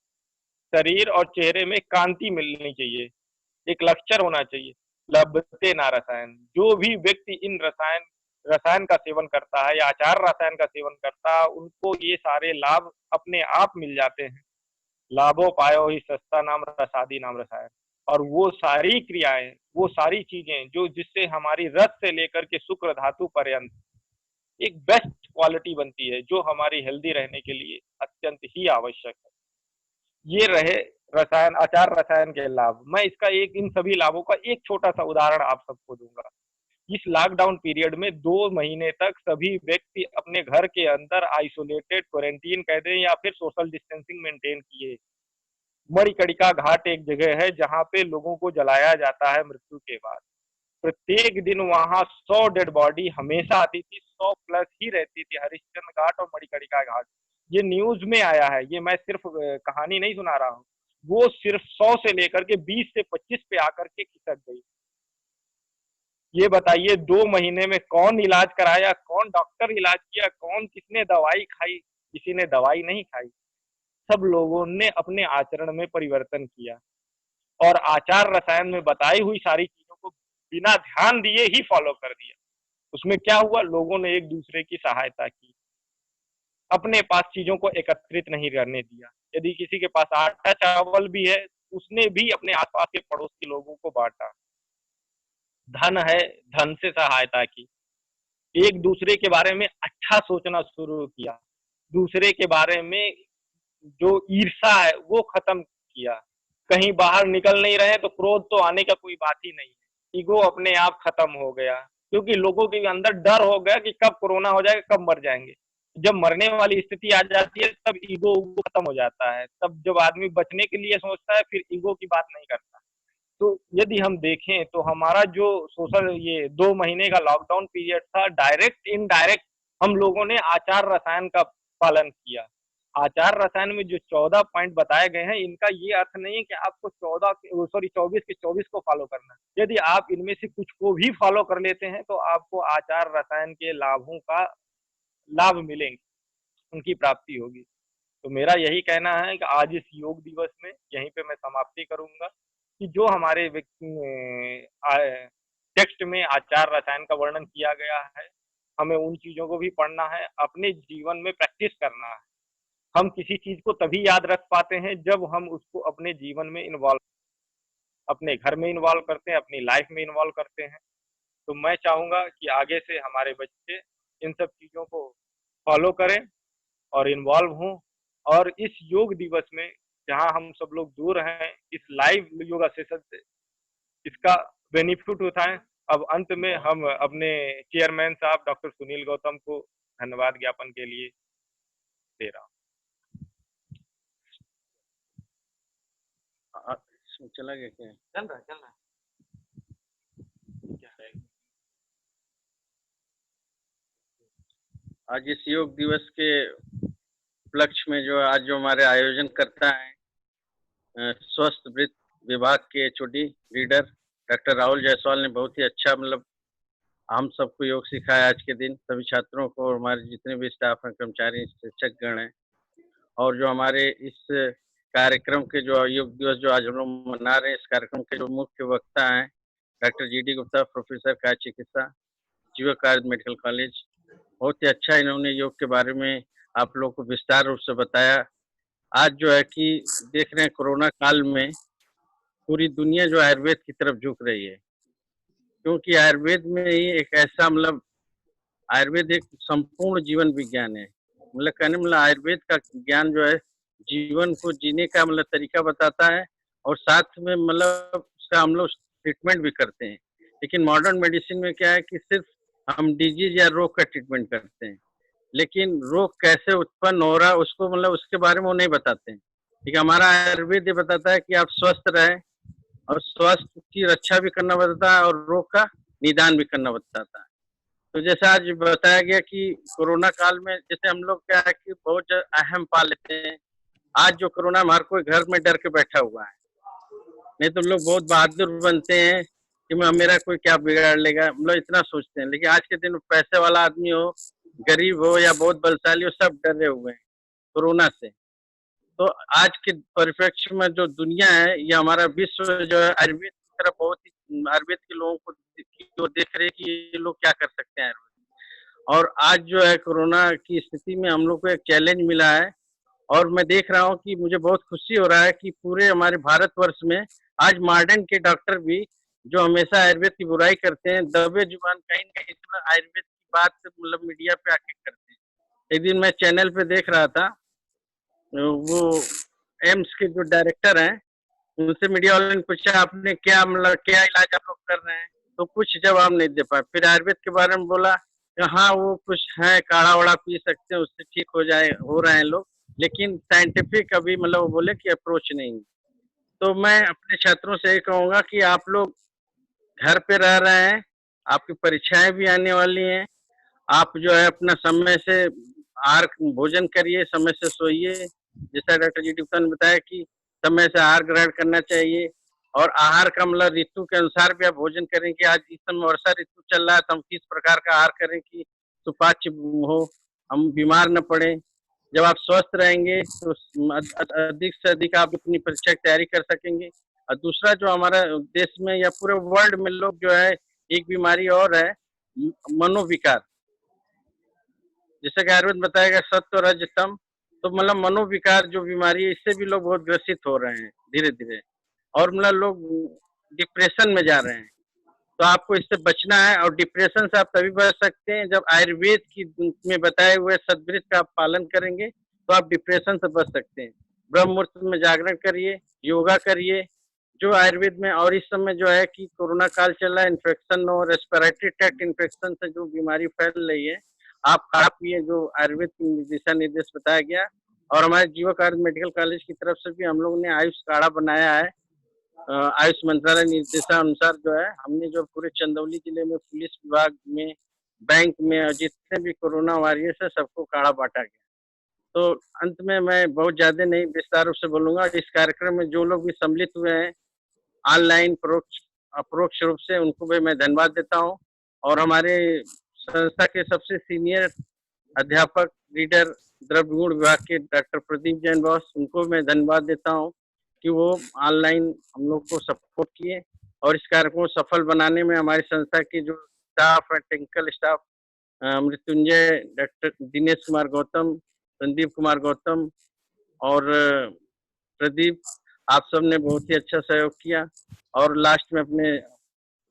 शरीर और चेहरे में कांति मिलनी चाहिए, एक लक्षण होना चाहिए। लभते ना रसायन, जो भी व्यक्ति इन रसायन रसायन का सेवन करता है या आचार रसायन का सेवन करता है, उनको ये सारे लाभ अपने आप मिल जाते हैं। लाभो पायो ही सस्ता नाम रसादी नाम रसायन। और वो सारी क्रियाएं, वो सारी चीजें जो जिससे हमारी रस से लेकर के शुक्र धातु पर्यंत एक बेस्ट क्वालिटी बनती है, जो हमारी हेल्दी रहने के लिए अत्यंत ही आवश्यक है। ये रहे रसायन, आचार रसायन के लाभ। मैं इसका इन सभी लाभों का एक छोटा सा उदाहरण आप सबको दूंगा। इस लॉकडाउन पीरियड में 2 महीने तक सभी व्यक्ति अपने घर के अंदर आइसोलेटेड, क्वारंटीन कह दें या फिर सोशल डिस्टेंसिंग मेंटेन किए। मणिकर्णिका घाट एक जगह है जहाँ पे लोगों को जलाया जाता है मृत्यु के बाद। प्रत्येक दिन वहां 100 डेड बॉडी हमेशा आती थी, 100 प्लस ही रहती थी। हरिश्चंद्र घाट और मणिकर्णिका घाट, ये न्यूज में आया है, ये मैं सिर्फ कहानी नहीं सुना रहा हूँ। वो सिर्फ 100 से लेकर के 20 से 25 पे आकर के खिसक गई। ये बताइए 2 महीने में कौन इलाज कराया, कौन डॉक्टर इलाज किया, कौन किसने दवाई खाई? किसी ने दवाई नहीं खाई। सब लोगों ने अपने आचरण में परिवर्तन किया और आचार रसायन में बताई हुई सारी चीजों को बिना ध्यान दिए ही फॉलो कर दिया। उसमें क्या हुआ? लोगों ने एक दूसरे की सहायता की, अपने पास चीजों को एकत्रित नहीं करने दिया। यदि किसी के पास आटा चावल भी है, उसने भी अपने आसपास के पड़ोस के लोगों को बांटा। धन है, धन से सहायता की। एक दूसरे के बारे में अच्छा सोचना शुरू किया। दूसरे के बारे में जो ईर्षा है वो खत्म किया। कहीं बाहर निकल नहीं रहे तो क्रोध तो आने का कोई बात ही नहीं है। ईगो अपने आप खत्म हो गया, क्योंकि लोगों के अंदर डर हो गया कि कब कोरोना हो जाएगा, कब मर जाएंगे। जब मरने वाली स्थिति आ जाती है तब ईगो खत्म हो जाता है। तब जब आदमी बचने के लिए सोचता है फिर ईगो की बात नहीं करता। तो यदि हम देखें तो हमारा जो सोशल ये 2 महीने का लॉकडाउन पीरियड था, डायरेक्ट इनडायरेक्ट हम लोगों ने आचार रसायन का पालन किया। आचार रसायन में जो 14 पॉइंट बताए गए हैं, इनका ये अर्थ नहीं है कि आपको 24 के 24 को फॉलो करना है। यदि आप इनमें से कुछ को भी फॉलो कर लेते हैं तो आपको आचार रसायन के लाभों का लाभ मिलेंगे, उनकी प्राप्ति होगी। तो मेरा यही कहना है कि आज इस योग दिवस में यहीं पे मैं समाप्ति करूंगा कि जो हमारे टेक्स्ट में आचार रसायन का वर्णन किया गया है, हमें उन चीजों को भी पढ़ना है, अपने जीवन में प्रैक्टिस करना है। हम किसी चीज को तभी याद रख पाते हैं जब हम उसको अपने जीवन में इन्वॉल्व अपने घर में इन्वॉल्व करते हैं, अपनी लाइफ में इन्वॉल्व करते हैं। तो मैं चाहूंगा कि आगे से हमारे बच्चे इन सब चीजों को फॉलो करें और इन्वॉल्व हों, और इस योग दिवस में जहां हम सब लोग दूर हैं, इस लाइव योगा सेशन से इसका बेनिफिट उठाएं। अब अंत में हम अपने चेयरमैन साहब डॉक्टर सुनील गौतम को धन्यवाद ज्ञापन के लिए दे रहा हूं। चला गया क्या? चल रहा है। आज इस योग दिवस के उपलक्ष्य में जो आज जो हमारे आयोजन करता है स्वस्थ वृत्त विभाग के HOD reader doctor Rahul Jaiswal ने बहुत ही अच्छा मतलब हम सबको योग सिखाया आज के दिन, सभी छात्रों को और हमारे जितने भी स्टाफ हैं, कर्मचारी, शिक्षक गण हैं। और जो हमारे इस कार्यक्रम के जो योग दिवस जो आज हम लोग मना रहे हैं, इस कार्यक्रम के जो मुख्य वक्ता हैं डॉक्टर GD गुप्ता, प्रोफेसर काय चिकित्सा, जीवक आयुर्वेद मेडिकल कॉलेज। बहुत ही अच्छा इन्होंने योग के बारे में आप लोग को विस्तार रूप से बताया। आज जो है कि देख रहे हैं कोरोना काल में पूरी दुनिया जो आयुर्वेद की तरफ झुक रही है, क्योंकि आयुर्वेद में ही एक ऐसा मतलब आयुर्वेद एक संपूर्ण जीवन विज्ञान है। मतलब कहने मतलब आयुर्वेद का ज्ञान जो है जीवन को जीने का मतलब तरीका बताता है, और साथ में मतलब उसका हम लोग ट्रीटमेंट भी करते हैं। लेकिन मॉडर्न मेडिसिन में क्या है कि सिर्फ हम डिजीज या रोग का ट्रीटमेंट करते हैं, लेकिन रोग कैसे उत्पन्न हो रहा है उसको मतलब उसके बारे में वो नहीं बताते हैं। ठीक है, हमारा आयुर्वेद ये बताता है कि आप स्वस्थ रहें, और स्वास्थ्य की रक्षा भी करना बताता है और रोग का निदान भी करना बताता है। तो जैसे आज बताया गया कि कोरोना काल में जैसे हम लोग क्या है कि बहुत अहम पा लेते हैं। आज जो कोरोना हमारे कोई घर में डर के बैठा हुआ है, नहीं तो लोग बहुत बहादुर बनते हैं कि मेरा कोई क्या बिगाड़ लेगा, मतलब इतना सोचते हैं। लेकिन आज के दिन पैसे वाला आदमी हो, गरीब हो या बहुत बलशाली हो, सब डरे हुए हैं कोरोना से। तो आज के परिप्रेक्ष्य में जो दुनिया है, ये हमारा विश्व जो है आयुर्वेद की तरफ बहुत ही आयुर्वेद के लोगों को जो देख रहे हैं कि ये लोग क्या कर सकते हैं आयुर्वेद। और आज जो है कोरोना की स्थिति में हम लोग को एक चैलेंज मिला है, और मैं देख रहा हूँ कि मुझे बहुत खुशी हो रहा है कि पूरे हमारे भारतवर्ष में आज मॉडर्न के डॉक्टर भी जो हमेशा आयुर्वेद की बुराई करते हैं, दबे जुबान कहीं ना कहीं आयुर्वेद की बात मतलब मीडिया पे आके करते हैं। एक दिन मैं चैनल पे देख रहा था, वो एम्स के जो डायरेक्टर हैं उनसे मीडिया वालों ने पूछा आपने क्या मतलब क्या इलाज आप लोग कर रहे हैं, तो कुछ जवाब नहीं दे पाए। फिर आयुर्वेद के बारे में बोला कि हाँ वो कुछ है, काढ़ा वाड़ा पी सकते हैं, उससे ठीक हो रहे हैं लोग, लेकिन साइंटिफिक अभी मतलब वो बोले कि अप्रोच नहीं। तो मैं अपने छात्रों से ये कहूँगा कि आप लोग घर पे रह रहे हैं, आपकी परीक्षाएं भी आने वाली हैं, आप जो है अपना समय से आहार भोजन करिए, समय से सोइए। जैसा डॉक्टर GD गुप्ता ने बताया कि समय से आहार ग्रहण करना चाहिए, और आहार का मतलब ऋतु के अनुसार भी आप भोजन करें कि आज इस समय वर्षा ऋतु चल रहा है तो हम किस प्रकार का आहार करें कि सुपाच्य हो, हम बीमार न पड़े। जब आप स्वस्थ रहेंगे तो अधिक से अधिक आप अपनी परीक्षा की तैयारी कर सकेंगे। और दूसरा जो हमारा देश में या पूरे वर्ल्ड में लोग जो है एक बीमारी और है मनोविकार, जैसे कि आयुर्वेद बताएगा सत्व रज तम, तो मतलब मनोविकार जो बीमारी है इससे भी लोग बहुत ग्रसित हो रहे हैं धीरे धीरे, और मतलब लोग डिप्रेशन में जा रहे हैं। तो आपको इससे बचना है, और डिप्रेशन से आप तभी बच सकते हैं जब आयुर्वेद की में बताए हुए सद्वृत्त का आप पालन करेंगे, तो आप डिप्रेशन से बच सकते हैं। ब्रह्म मुहूर्त में जागरण करिए, योगा करिए जो आयुर्वेद में। और इस समय जो है कि कोरोना काल चल रहा है, इन्फेक्शन और रेस्पिरेटरी ट्रैक्ट इन्फेक्शन से जो बीमारी फैल रही है, आप खा पिए जो आयुर्वेद की दिशा निर्देश बताया गया। और हमारे जीवक आयुर्वेद मेडिकल कॉलेज की तरफ से भी हम लोगों ने आयुष काढ़ा बनाया है, आयुष मंत्रालय निर्देशानुसार जो है हमने जो पूरे चंदौली जिले में पुलिस विभाग में, बैंक में, और जितने भी कोरोना वॉरियर्स है सबको काढ़ा बांटा गया। तो अंत में मैं बहुत ज्यादा नहीं विस्तार रूप से बोलूंगा। इस कार्यक्रम में जो लोग भी सम्मिलित हुए हैं ऑनलाइन अप्रोक्ष रूप से, उनको भी मैं धन्यवाद देता हूँ। और हमारे संस्था के सबसे सीनियर अध्यापक रीडर द्रव्य गुण विभाग के डॉक्टर प्रदीप जैन बॉस, उनको मैं धन्यवाद देता हूँ कि वो ऑनलाइन हम लोग को सपोर्ट किए, और इस कार्यक्रम को सफल बनाने में हमारी संस्था के जो स्टाफ है, technical staff, Mrityunjay, doctor Dinesh Kumar Gautam, Sandeep Kumar Gautam और प्रदीप, आप सबने बहुत ही अच्छा सहयोग किया और लास्ट में अपने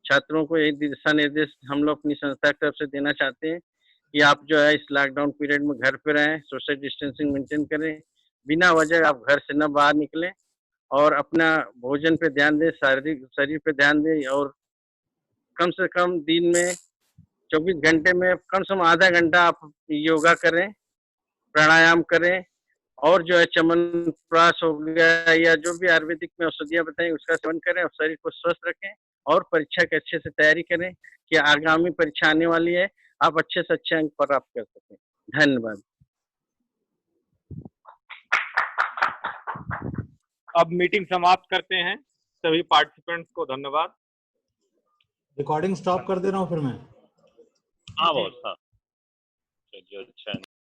छात्रों को एक दिशा निर्देश हम लोग अपनी संस्था की तरफ से देना चाहते हैं कि आप जो है इस लॉकडाउन पीरियड में घर पे रहें, सोशल डिस्टेंसिंग मेंटेन करें, बिना वजह आप घर से न बाहर निकलें और अपना भोजन पे ध्यान दें, शारीरिक शरीर पे ध्यान दें और कम से कम दिन में 24 घंटे में कम से कम आधा घंटा आप योगा करें, प्राणायाम करें और जो है च्यवनप्राश हो गया या जो भी आयुर्वेदिक में औषधियाँ बताई उसका सेवन करें और शरीर को स्वस्थ रखें और परीक्षा की अच्छे से तैयारी करें कि आगामी परीक्षा आने वाली है, आप अच्छे से अच्छे अंक प्राप्त कर सकें। धन्यवाद। अब मीटिंग समाप्त करते हैं। सभी पार्टिसिपेंट्स को धन्यवाद। रिकॉर्डिंग स्टॉप कर दे रहा हूँ फिर मैं। हाँ बॉस, हाँ चलिए, अच्छा है।